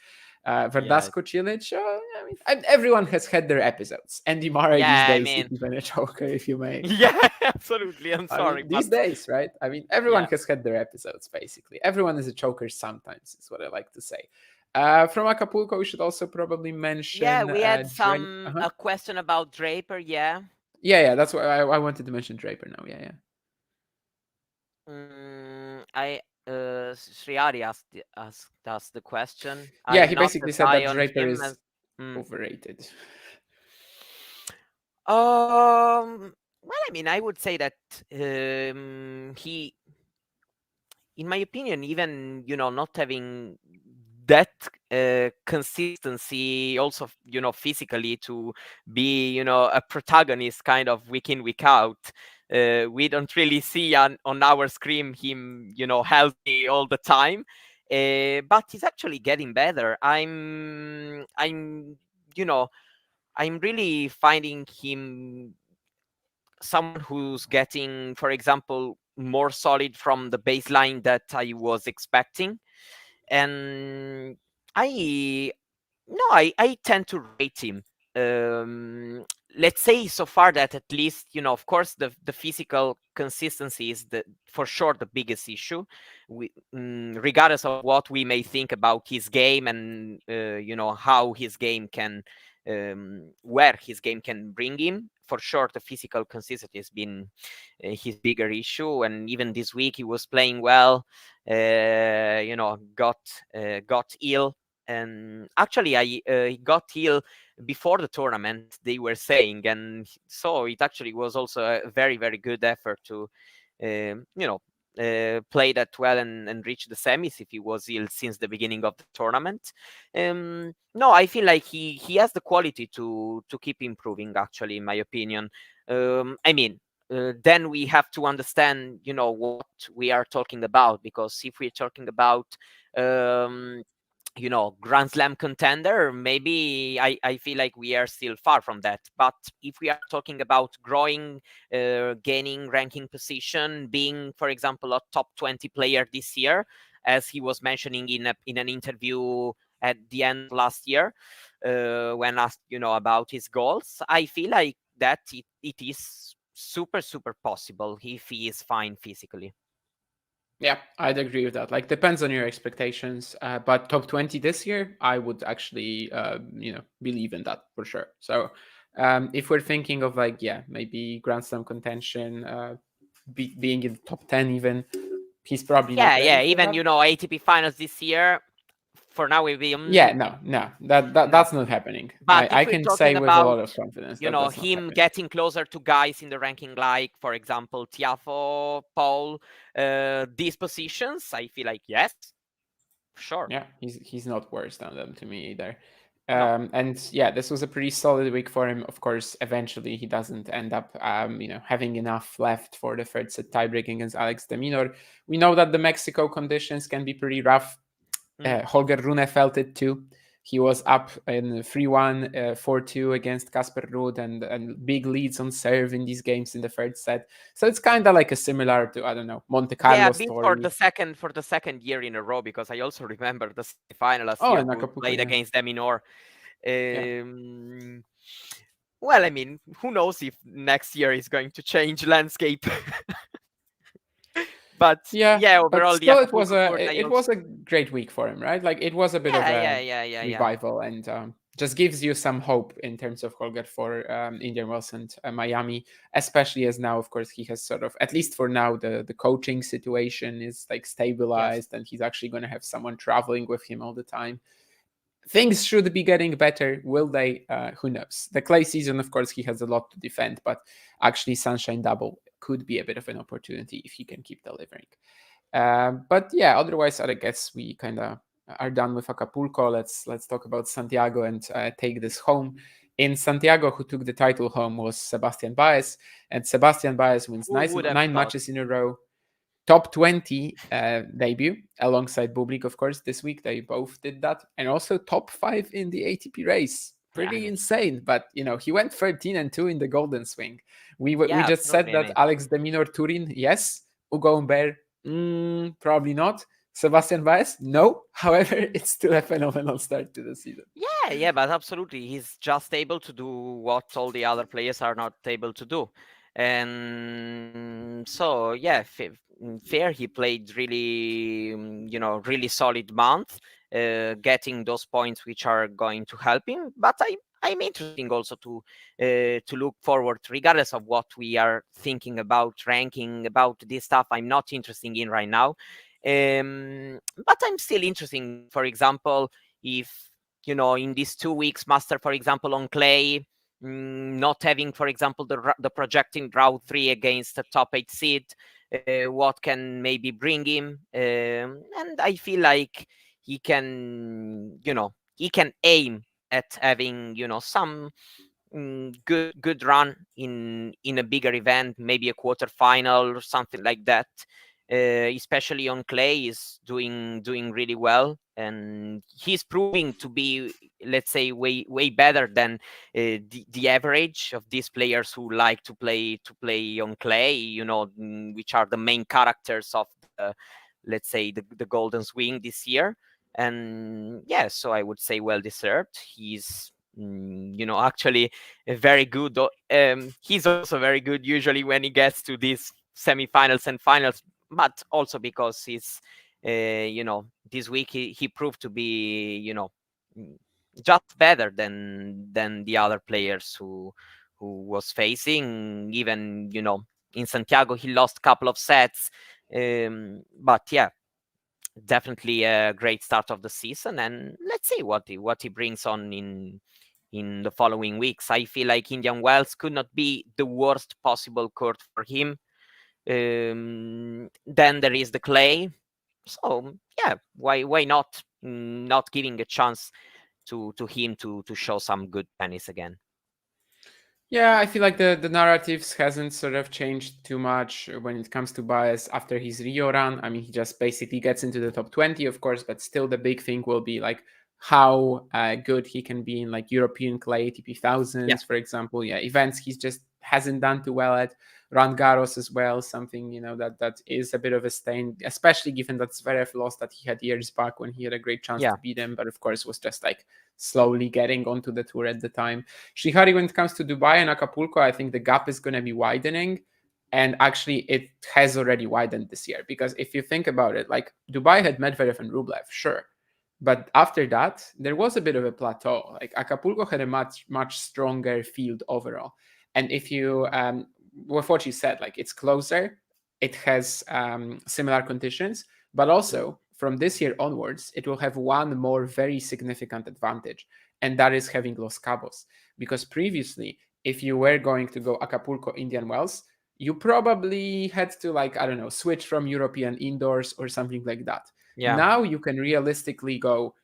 Yeah. Verdasco Cilic, I mean, everyone has had their episodes. Andy Murray these Yeah. I days is mean. even a choker, if you may. Yeah. Absolutely. I'm I mean, sorry, but these days, right? I mean, everyone yeah. has had their episodes, basically. Everyone is a choker sometimes, is what I like to say. From Acapulco, we should also probably Yeah. mention We had Drake. some Uh-huh. a question about Draper. Yeah. Yeah, that's what I wanted to mention Draper now. Yeah, yeah. I Sriari asked us the question. Yeah, I'm he not basically as said high that on Draper him is as. Mm. overrated. Well, I mean, I would say that he, in my opinion, even not having that consistency also, physically, to be, a protagonist kind of week in, week out. We don't really see on our screen him, healthy all the time. But he's actually getting better. You know, I'm really finding him someone who's getting, for example, more solid from the baseline that I was expecting. And I no, I tend to rate him. Um, let's say so far that at least, of course, the physical consistency is for sure the biggest issue. Regardless of what we may think about his game and how his game can, where his game can bring him. For sure, the physical consistency has been his bigger issue. And even this week, he was playing well. Got ill, and actually he got ill before the tournament, they were saying, and so it actually was also a very, very good effort to play that well and reach the semis if he was ill since the beginning of the tournament. No, I feel like he has the quality to keep improving, actually, in my opinion. I mean, then we have to understand, what we are talking about, because if we're talking about Grand Slam contender, maybe I feel like we are still far from that. But if we are talking about growing, gaining ranking position, being, for example, a top 20 player this year, as he was mentioning in an interview at the end of last year, when asked, about his goals, I feel like that it is super, super possible if he is fine physically. Yeah, I'd agree with that. Like, depends on your expectations. But top 20 this year, I would actually, believe in that for sure. So, if we're thinking of like, yeah, maybe Grand Slam contention, being in the top 10 even, he's probably not ready Yeah, for even, that. ATP finals this year, for now, Yeah, no, no. that's not happening. But I if we're can say talking with a about, lot of confidence that that's not him happening. getting closer to guys in the ranking, like, for example, Tiafo, Paul, these positions, I feel like, yes, sure. Yeah, he's not worse than them to me either. No. And yeah, this was a pretty solid week for him. Of course, eventually he doesn't end up, having enough left for the third set tiebreak against Alex de Minaur. We know that the Mexico conditions can be pretty rough. Mm. Holger Rune felt it too. He was up in 3-1, 4-2 against Casper Ruud, and big leads on serve in these games in the third set. So it's kind of like a similar to, I don't know, Monte Yeah, Carlo a bit for story. the second year in a row, because I also remember the final last Oh, year, and Ruud Acapulco, played yeah. against Deminor. Yeah. Um, well, I mean, who knows if next year is going to change landscape. But Yeah, yeah, but overall, the still, Acapulco court, I it also, was a great week for him, right? Like, it was a bit of a yeah. revival, and just gives you some hope in terms of Holger for Indian Wells and Miami, especially as now, of course, he has sort of, at least for now, the coaching situation is like Yes. stabilized, and he's actually going to have someone traveling with him all the time. Things should be getting better. Will they? Who knows? The clay season, of course, he has a lot to defend, but actually, Sunshine Double could be a bit of an opportunity if he can keep delivering. But yeah, otherwise, I guess we kind of are done with Acapulco. Let's talk about Santiago and take this home. In Santiago, who took the title home was Sebastian Baez, and Sebastian Baez wins Who would have nine thought? matches in a row. Top 20 debut alongside Bublik, of course, this week. They both did that. And also top 5 in the ATP race. Yeah, I Pretty mean, insane. But, he went 13-2 in the Golden Swing. We yeah, just said absolutely. I that mean, Alex de Minaur Turin, yes. Ugo Humbert, probably not. Sebastian Baez, no. However, it's still a phenomenal start to the season. yeah, but absolutely, he's just able to do what all the other players are not able to do. And so, yeah, fair. He played really, really solid month, getting those points which are going to help him. But I'm interesting also to look forward, regardless of what we are thinking about ranking, about this stuff. I'm not interested in right now, but I'm still interested. For example, if in these 2 weeks, master, for example, on clay. Not having, for example, the projecting route 3 against a top 8 seed, what can maybe bring him. And I feel like he can, he can aim at having, some good run in a bigger event, maybe a quarterfinal or something like that. Especially on clay, is doing really well, and he's proving to be, let's say, way better than the average of these players who like to play on clay, which are the main characters of the, let's say, the golden swing this year. And yeah, so I would say well deserved. He's actually very good. He's also very good usually when he gets to these semifinals and finals, but also because he's, this week he proved to be, mm, just better than the other players who was facing. Even, in Santiago he lost a couple of sets, but yeah, definitely a great start of the season, and let's see what he brings on in the following weeks. I feel like Indian Wells could not be the worst possible court for him. Then there is the clay, so yeah, why not giving a chance to him to show some good tennis again. Yeah, I feel like the narratives hasn't sort of changed too much when it comes to Baez after his Rio run. I mean, he just basically gets into the top 20, of course, but still the big thing will be like how good he can be in like European clay ATP Yeah, thousands, for example. Yeah, events he's just hasn't done too well at. Roland Garros as well, something that is a bit of a stain, especially given that Zverev lost that he had years back when he had a great chance yeah, to beat him, but of course was just like slowly getting onto the tour at the time. Shihari, when it comes to Dubai and Acapulco, I think the gap is going to be widening. And actually, it has already widened this year. Because if you think about it, like Dubai had Medvedev and Rublev, sure. But after that, there was a bit of a plateau. Like Acapulco had a much stronger field overall. And if you, with what you said, like it's closer, it has similar conditions, but also from this year onwards, it will have one more very significant advantage, and that is having Los Cabos. Because previously, if you were going to go Acapulco, Indian Wells, you probably had to, like, I don't know, switch from European indoors or something like that. yeah, Now you can realistically go,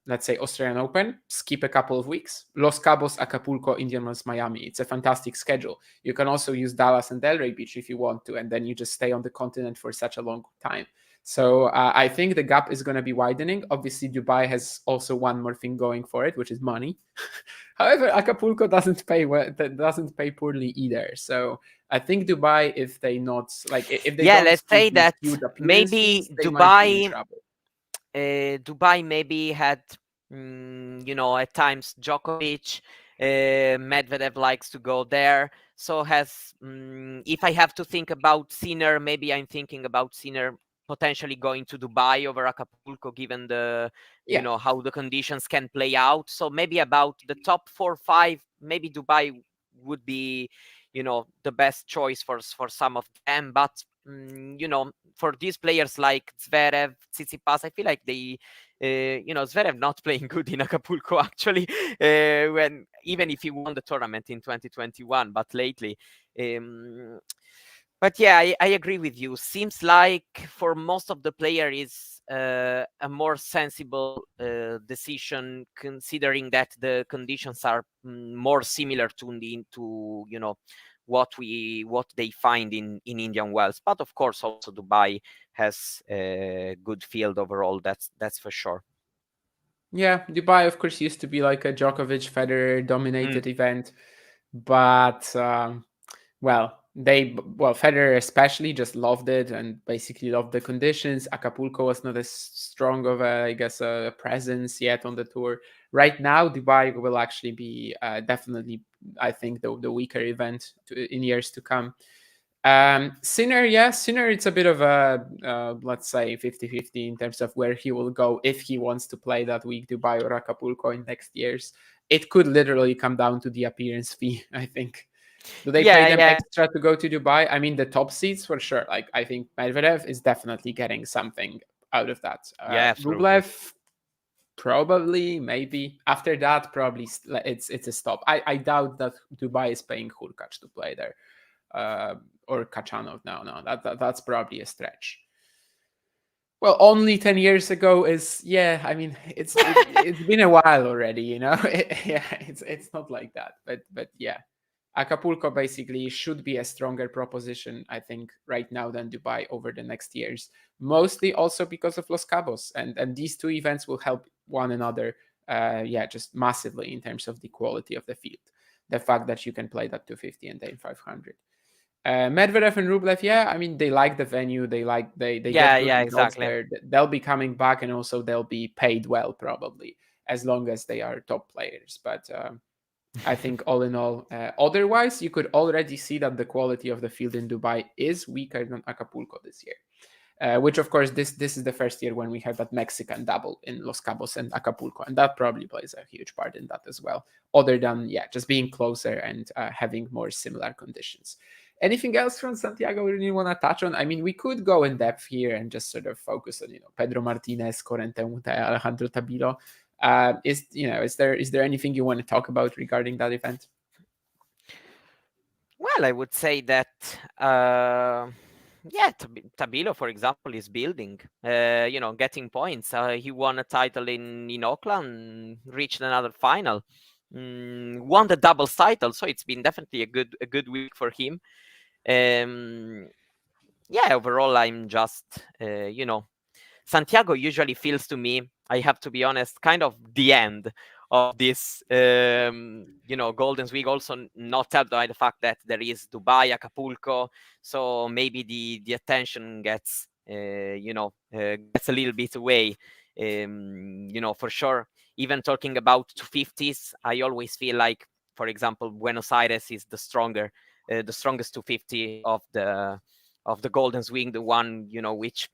let's say, Australian Open, skip a couple of weeks, Los Cabos, Acapulco, Indian Wells, Miami. It's a fantastic schedule. You can also use Dallas and Delray Beach if you want to, and then you just stay on the continent for such a long time. So I think the gap is going to be widening. Obviously, Dubai has also one more thing going for it, which is money. However, Acapulco doesn't pay well, that doesn't pay poorly either. So I think Dubai, if they not like if they yeah. don't Let's split say these that huge appearance maybe fees, they might be in Dubai trouble. Dubai maybe had, at times Djokovic, Medvedev likes to go there. So has, if I have to think about Sinner, maybe I'm thinking about Sinner potentially going to Dubai over Acapulco, given the, Yeah, how the conditions can play out. So maybe about the top 4 or 5, maybe Dubai would be, the best choice for some of them. But for these players like Zverev, Tsitsipas, I feel like they, Zverev not playing good in Acapulco actually, when even if he won the tournament in 2021, but lately. Um, but yeah, I agree with you. Seems like for most of the player is a more sensible decision, considering that the conditions are more similar to what they find in Indian Wells. But of course, also Dubai has a good field overall. That's for sure. yeah. Dubai, of course, used to be like a Djokovic Federer Mm, dominated event, but Federer especially just loved it and basically loved the conditions. Acapulco was not as strong of a, I guess, a presence yet on the tour. Right now, Dubai will actually be definitely, I think, the weaker event in years to come. Sinner, yeah, Sinner, it's a bit of a, let's say, 50-50 in terms of where he will go if he wants to play that week, Dubai or Acapulco in next years. It could literally come down to the appearance fee, I think. Do they pay yeah, them yeah, extra to go to Dubai? I mean, the top seats for sure. Like, I think Medvedev is definitely getting something out of that. yeah, absolutely. Rublev, probably, maybe. After that, probably it's a stop. I doubt that Dubai is paying Hurkacz to play there, or Kachanov. No, that's probably a stretch. Well, only 10 years ago is, yeah, I mean, it's been a while already, you know. Yeah, it's not like that. But yeah, Acapulco basically should be a stronger proposition, I think, right now than Dubai over the next years. Mostly also because of Los Cabos, and these two events will help one another. Yeah, just massively in terms of the quality of the field. The fact that you can play that 250 and then 500. Medvedev and Rublev, yeah, I mean they like the venue, they get Yeah, good yeah, results exactly. there. They'll be coming back, and also they'll be paid well probably as long as they are top players. But I think all in all, otherwise you could already see that the quality of the field in Dubai is weaker than Acapulco this year. Which of course this is the first year when we have that Mexican double in Los Cabos and Acapulco, and that probably plays a huge part in that as well. Other than just being closer and having more similar conditions. Anything else from Santiago we really want to touch on? I mean, we could go in depth here and just sort of focus on Pedro Martinez, Corente Muta, Alejandro Tabilo. Is there anything you want to talk about regarding that event? Well, I would say that yeah, Tabilo, for example, is building. Getting points. He won a title in Auckland, reached another final, won the doubles title. So it's been definitely a good week for him. Yeah, overall, I'm just Santiago usually feels to me, I have to be honest, kind of the end of this, Golden Week. Also, not helped by the fact that there is Dubai, Acapulco, so maybe the attention gets a little bit away. For sure. Even talking about 250s, I always feel like, for example, Buenos Aires is the strongest 250 of the Golden Swing, the one which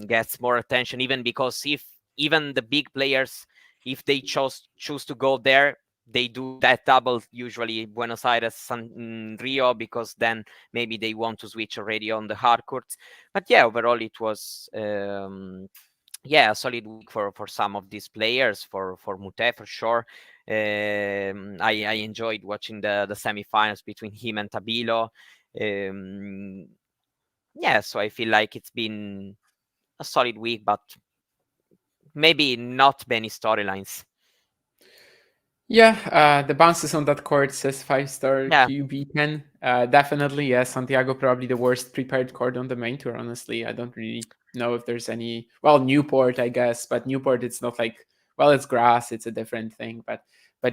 gets more attention, even because if even the big players, if they choose to go there, they do that double, usually Buenos Aires and Rio, because then maybe they want to switch already on the hard courts. But yeah, overall it was a solid week for some of these players, for Mute for sure. I enjoyed watching the semifinals between him and Tabilo. So I feel like it's been a solid week, but maybe not many storylines. Yeah, the bounces on that court says 5-star Yeah, QB10. Definitely, yeah. Santiago probably the worst prepared court on the main tour. Honestly, I don't really know if there's any. Well, Newport, I guess, but Newport, it's not like, well, it's grass, it's a different thing. But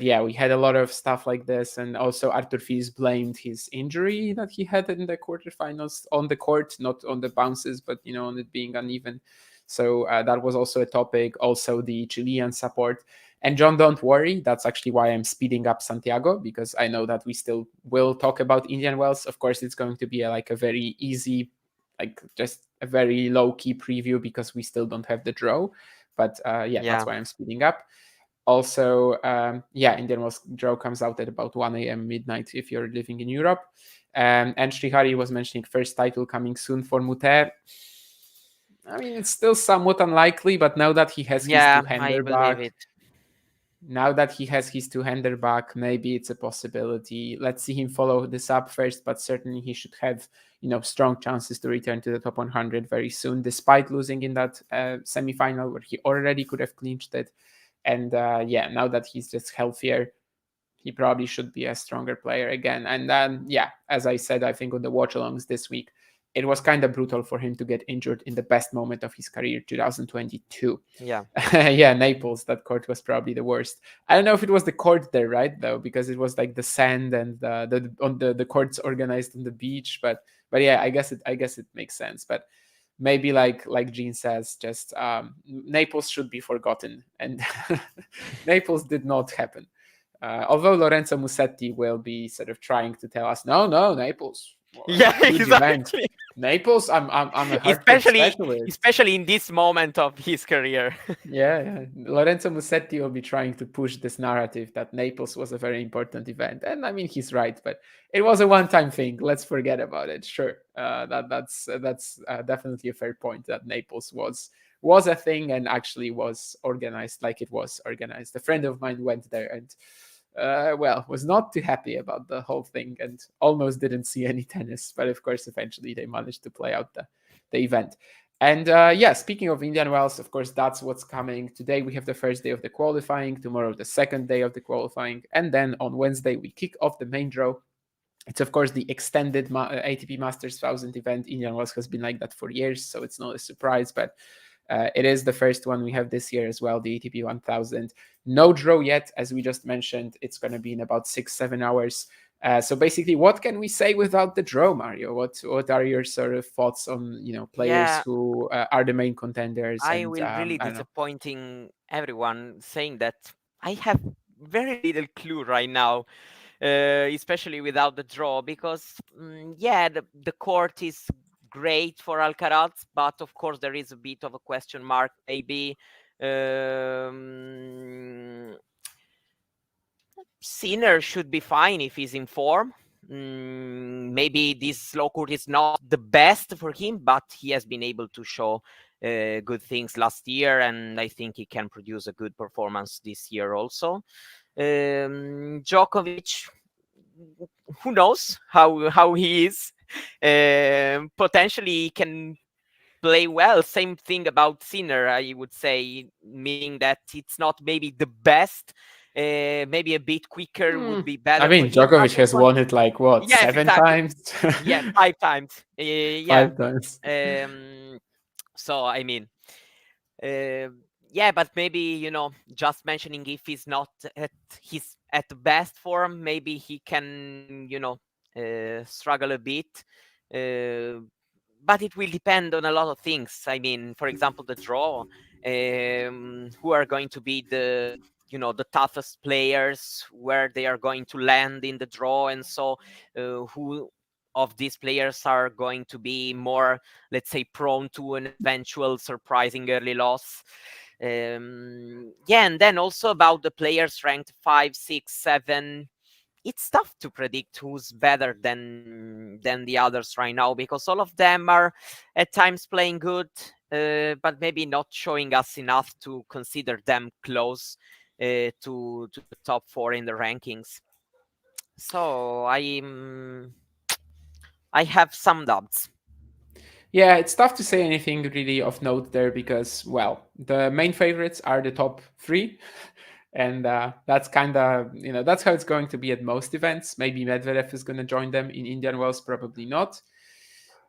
yeah, we had a lot of stuff like this, and also Arthur Fils blamed his injury that he had in the quarterfinals on the court, not on the bounces, but on it being uneven. So that was also a topic. Also, the Chilean support. And John, don't worry. That's actually why I'm speeding up Santiago, because I know that we still will talk about Indian Wells. Of course, it's going to be like a very easy, like just a very low key preview because we still don't have the draw. But that's yeah, why I'm speeding up. Also, Indian Wells draw comes out at about 1 a.m. midnight if you're living in Europe. And Srihari was mentioning first title coming soon for Muter. I mean, it's still somewhat unlikely, but now that he has his yeah. I two-hander believe back, it. maybe it's a possibility. Let's see him follow this up first, but certainly he should have, strong chances to return to the top 100 very soon, despite losing in that semi-final where he already could have clinched it. And now that he's just healthier, he probably should be a stronger player again. And as I said, I think on the watch-alongs this week, it was kind of brutal for him to get injured in the best moment of his career, 2022. Yeah, Yeah, Naples, that court was probably the worst. I don't know if it was the court there, right, though, because it was like the sand and the courts organized on the beach. But yeah, I guess it makes sense. But maybe like Gene says, just Naples should be forgotten, and Naples did not happen. Although Lorenzo Musetti will be sort of trying to tell us, no, Naples, yeah, huge event. exactly. Naples, I'm a hard court especially specialist. especially in this moment of his career. Yeah. Lorenzo Musetti will be trying to push this narrative that Naples was a very important event, and I mean he's right, but it was a one-time thing. Let's forget about it. Sure, that's definitely a fair point that Naples was a thing and actually was organized like it was organized. A friend of mine went there and was not too happy about the whole thing and almost didn't see any tennis. But of course, eventually they managed to play out the event. And speaking of Indian Wells, of course, that's what's coming. Today we have the first day of the qualifying, tomorrow the second day of the qualifying, and then on Wednesday we kick off the main draw. It's, of course, the extended ATP Masters 1000 event. Indian Wells has been like that for years, so it's not a surprise, but it is the first one we have this year as well, the ATP 1000. No draw yet, as we just mentioned. It's going to be in about 6-7 hours. So basically, what can we say without the draw, Mario? What are your sort of thoughts on players Yeah, who are the main contenders? I And will really I don't know. disappointing everyone saying that I have very little clue right now, especially without the draw, because yeah, the court is great for Alcaraz, but of course there is a bit of a question mark. Maybe Sinner should be fine if he's in form. Maybe this slow court is not the best for him, but he has been able to show good things last year, and I think he can produce a good performance this year also. Djokovic, who knows how he is? Potentially he can play well. Same thing about Sinner, I would say, meaning that it's not maybe the best. Maybe a bit quicker would be I better for mean, him. But Djokovic of has course, won it like what, yes, 7 exactly. times? Yeah, 5 times. Yeah. 5 times. So I mean, uh, yeah, but maybe just mentioning if he's not at the best form, maybe he can struggle a bit. Uh, but it will depend on a lot of things. I mean, for example, the draw. Who are going to be the toughest players, where they are going to land in the draw, and so who of these players are going to be more, let's say, prone to an eventual surprising early loss. Yeah, and then also about the players ranked 5, 6, 7. It's tough to predict who's better than the others right now, because all of them are at times playing good, but maybe not showing us enough to consider them close to the top 4 in the rankings. So I have some doubts. Yeah, it's tough to say anything really of note there because, well, the main favorites are the top three. And that's kind of, that's how it's going to be at most events. Maybe Medvedev is going to join them in Indian Wells, probably not.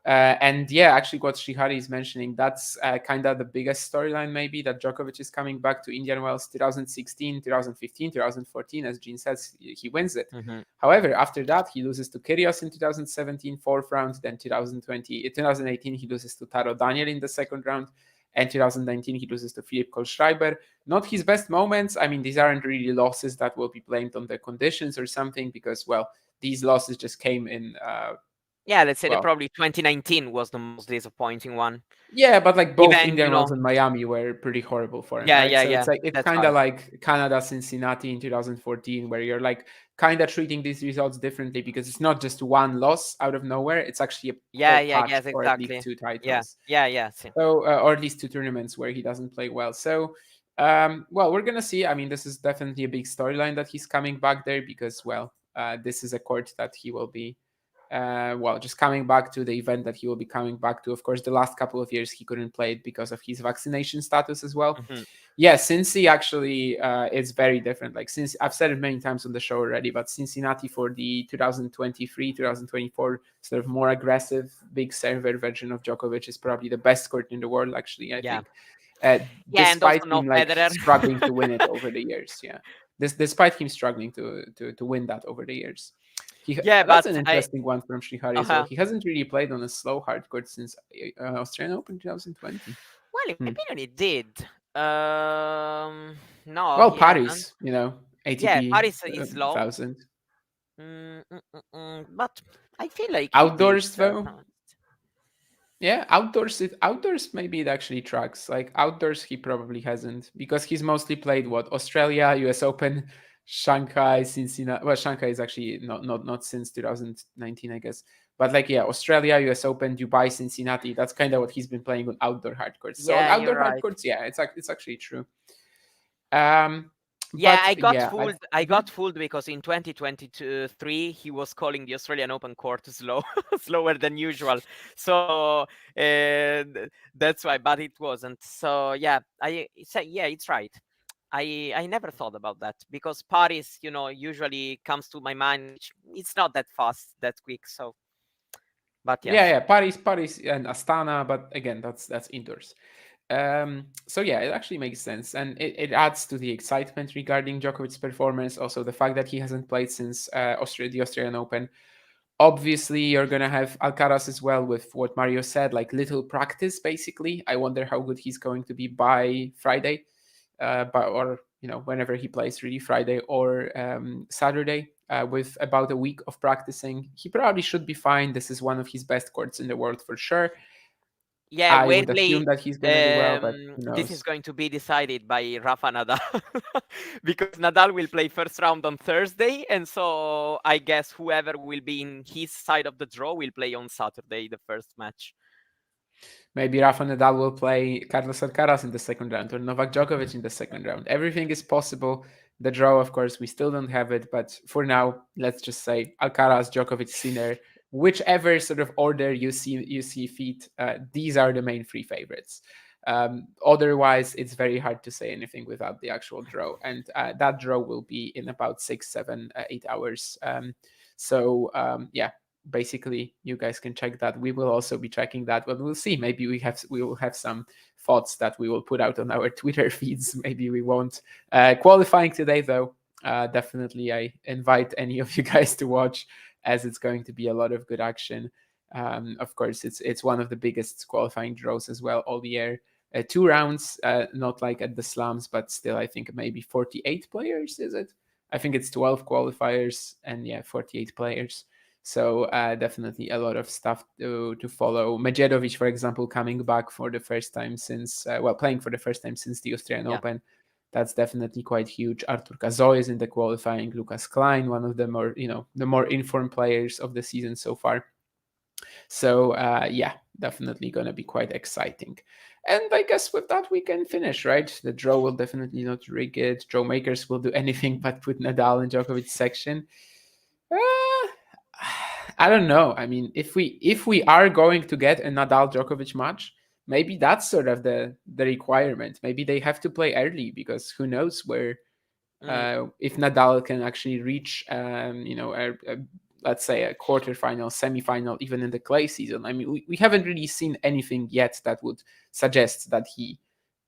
And yeah, actually, what Shrihari is mentioning, that's kind of the biggest storyline, maybe, that Djokovic is coming back to Indian Wells 2016, 2015, 2014. As Gene says, he wins it. Mm-hmm. However, after that, he loses to Kyrgios in 2017, fourth round. Then 2018, he loses to Taro Daniel in the second round. And 2019, he loses to Philipp Kohlschreiber. Not his best moments. I mean, these aren't really losses that will be blamed on the conditions or something, because, well, these losses just came in. Yeah, let's say that Well, probably 2019 was the most disappointing one. yeah, but like both Even, Indian Wells and Miami were pretty horrible for him, yeah, right? yeah, So it's yeah, like it's that's kind of right. like Canada Cincinnati in 2014, where you're like kind of treating these results differently because it's not just one loss out of nowhere; it's actually a Yeah, whole yeah, patch yes, or at least exactly. two Yeah, titles. yeah, yeah. See. So or at least two tournaments where he doesn't play well. So well, we're gonna see. I mean, this is definitely a big storyline that he's coming back there because, well, this is a court that he will be well, just coming back to the event that he will be coming back to. Of course, the last couple of years he couldn't play it because of his vaccination status as well. Mm-hmm. Yeah, Cincy actually it's very different. Like, since I've said it many times on the show already, but Cincinnati for the 2023, 2024 sort of more aggressive big server version of Djokovic is probably the best court in the world. Actually, I Yeah, think, yeah, and also despite no him like Federer. struggling to win it over the years. Yeah, despite him struggling to win that over the years. Yeah, That's but an I interesting one from Shrihari as well. uh-huh. He hasn't really played on a slow hard court since Australian Open 2020. Well, in my Hmm. opinion, it did. No, Well, he hasn't. Paris, Yeah, ATP Paris is low. 1000. But I feel like he did. Outdoors though, yeah, outdoors maybe it actually tracks. Like outdoors, he probably hasn't because he's mostly played what, Australia, U.S. Open, Shanghai, Cincinnati. Well, Shanghai is actually not since 2019, I guess. But like, yeah, Australia, U.S. Open, Dubai, Cincinnati. That's kind of what he's been playing on outdoor hard courts. So on Yeah, you're outdoor hard right. courts, yeah, it's actually true. Um, Yeah, But I got yeah, fooled. I got fooled because in 2023 he was calling the Australian Open court slow, slower than usual. So that's why. But it wasn't. So yeah, I say yeah, it's right. I never thought about that because Paris, usually comes to my mind, which it's not that fast, that quick. So, but yeah, yes, yeah, Paris, and Astana, but again, that's indoors. So yeah, it actually makes sense, and it adds to the excitement regarding Djokovic's performance. Also, the fact that he hasn't played since the Australian Open. Obviously, you're gonna have Alcaraz as well, with what Mario said, like little practice. Basically, I wonder how good he's going to be by Friday, or whenever he plays, really Friday or Saturday. With about a week of practicing, he probably should be fine. This is one of his best courts in the world for sure. yeah. I would Weirdly, assume that he's gonna do well, but who this is knows? going to be decided by Rafa Nadal because Nadal will play first round on Thursday, and so I guess whoever will be in his side of the draw will play on Saturday the first match. Maybe Rafa Nadal will play Carlos Alcaraz in the second round, or Novak Djokovic in the second round. Everything is possible. The draw, of course, we still don't have it, but for now, let's just say Alcaraz, Djokovic, Sinner, whichever sort of order you see fit. These are the main three favorites. Otherwise, it's very hard to say anything without the actual draw, and that draw will be in about 6, 7, 8 hours. Yeah, basically you guys can check that. We will also be checking that, but we'll see. Maybe we will have some thoughts that we will put out on our Twitter feeds. Maybe we won't. Qualifying today, though, definitely I invite any of you guys to watch, as it's going to be a lot of good action. Of course, it's one of the biggest qualifying draws as well all year. 2 rounds, not like at the slams, but still, I think maybe 48 players, is it? I think it's 12 qualifiers and yeah, 48 players. So definitely a lot of stuff to follow. Medjedovic, for example, coming back for the first time since, playing for the first time since the Australian Yeah. Open. That's definitely quite huge. Artur Kazoy is in the qualifying. Lucas Klein, one of the more informed players of the season so far. So yeah, definitely going to be quite exciting. And I guess with that we can finish, right? The draw will definitely not rig it. Draw makers will do anything but put Nadal and Djokovic section. Uh, I don't know. I mean, if we are going to get a Nadal Djokovic match, maybe that's sort of the requirement. Maybe they have to play early, because who knows where if Nadal can actually reach let's say a quarterfinal, semifinal, even in the clay season. I mean, we haven't really seen anything yet that would suggest that he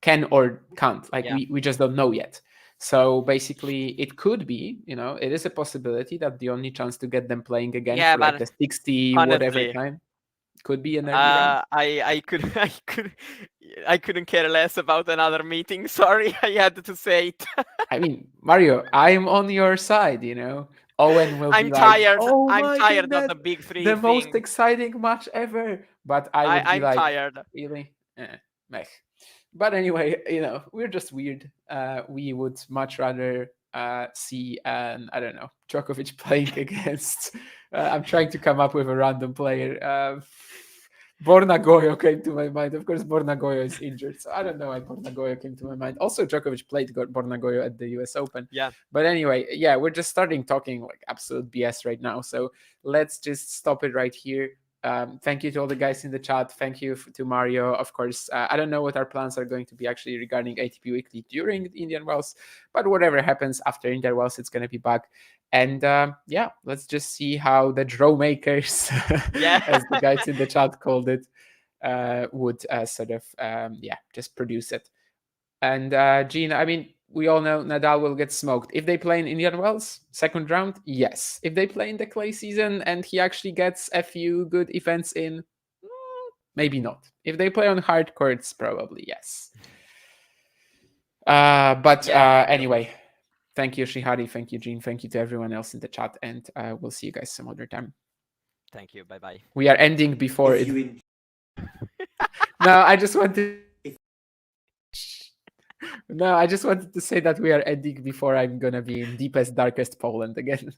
can or can't. Like Yeah. we just don't know yet. So basically, it could be, it is a possibility that the only chance to get them playing again Yeah, for like but the 60 whatever honestly, time could be an early round. I could I couldn't care less about another meeting. Sorry, I had to say it. I mean, Mario, I'm on your side, Owen will be I'm like, tired. oh I'm my tired of goodness, the big three the most thing. exciting match ever. But I would be I'm like, tired. really? Meh. But anyway, we're just weird. We would much rather see I don't know, Djokovic playing against. I'm trying to come up with a random player. Borna Goyo came to my mind. Of course, Borna Goyo is injured, so I don't know why Borna Goyo came to my mind. Also, Djokovic played Borna Goyo at the U.S. Open. Yeah. But anyway, yeah, we're just starting talking like absolute BS right now. So let's just stop it right here. Thank you to all the guys in the chat. Thank you to Mario. Of course, I don't know what our plans are going to be actually regarding ATP Weekly during the Indian Wells, but whatever happens after Indian Wells, it's going to be back. And yeah, let's just see how the draw makers, Yeah. as the guys in the chat called it, would sort of, just produce it. And Gene, I mean, we all know Nadal will get smoked. If they play in Indian Wells, second round, yes. If they play in the clay season and he actually gets a few good events in, maybe not. If they play on hard courts, probably yes. But anyway, thank you, Shihari. Thank you, Gene. Thank you to everyone else in the chat. And we'll see you guys some other time. Thank you. Bye bye. We are ending before it. No, I just wanted. No, I just wanted to say that we are ending before I'm gonna be in deepest, darkest Poland again,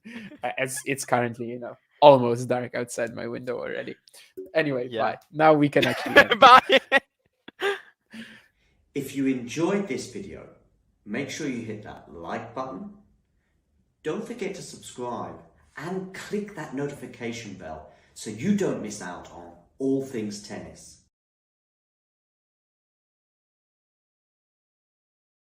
as it's currently, almost dark outside my window already. Anyway, Yeah. bye. Now we can actually end. Bye. If you enjoyed this video, make sure you hit that like button. Don't forget to subscribe and click that notification bell so you don't miss out on all things tennis.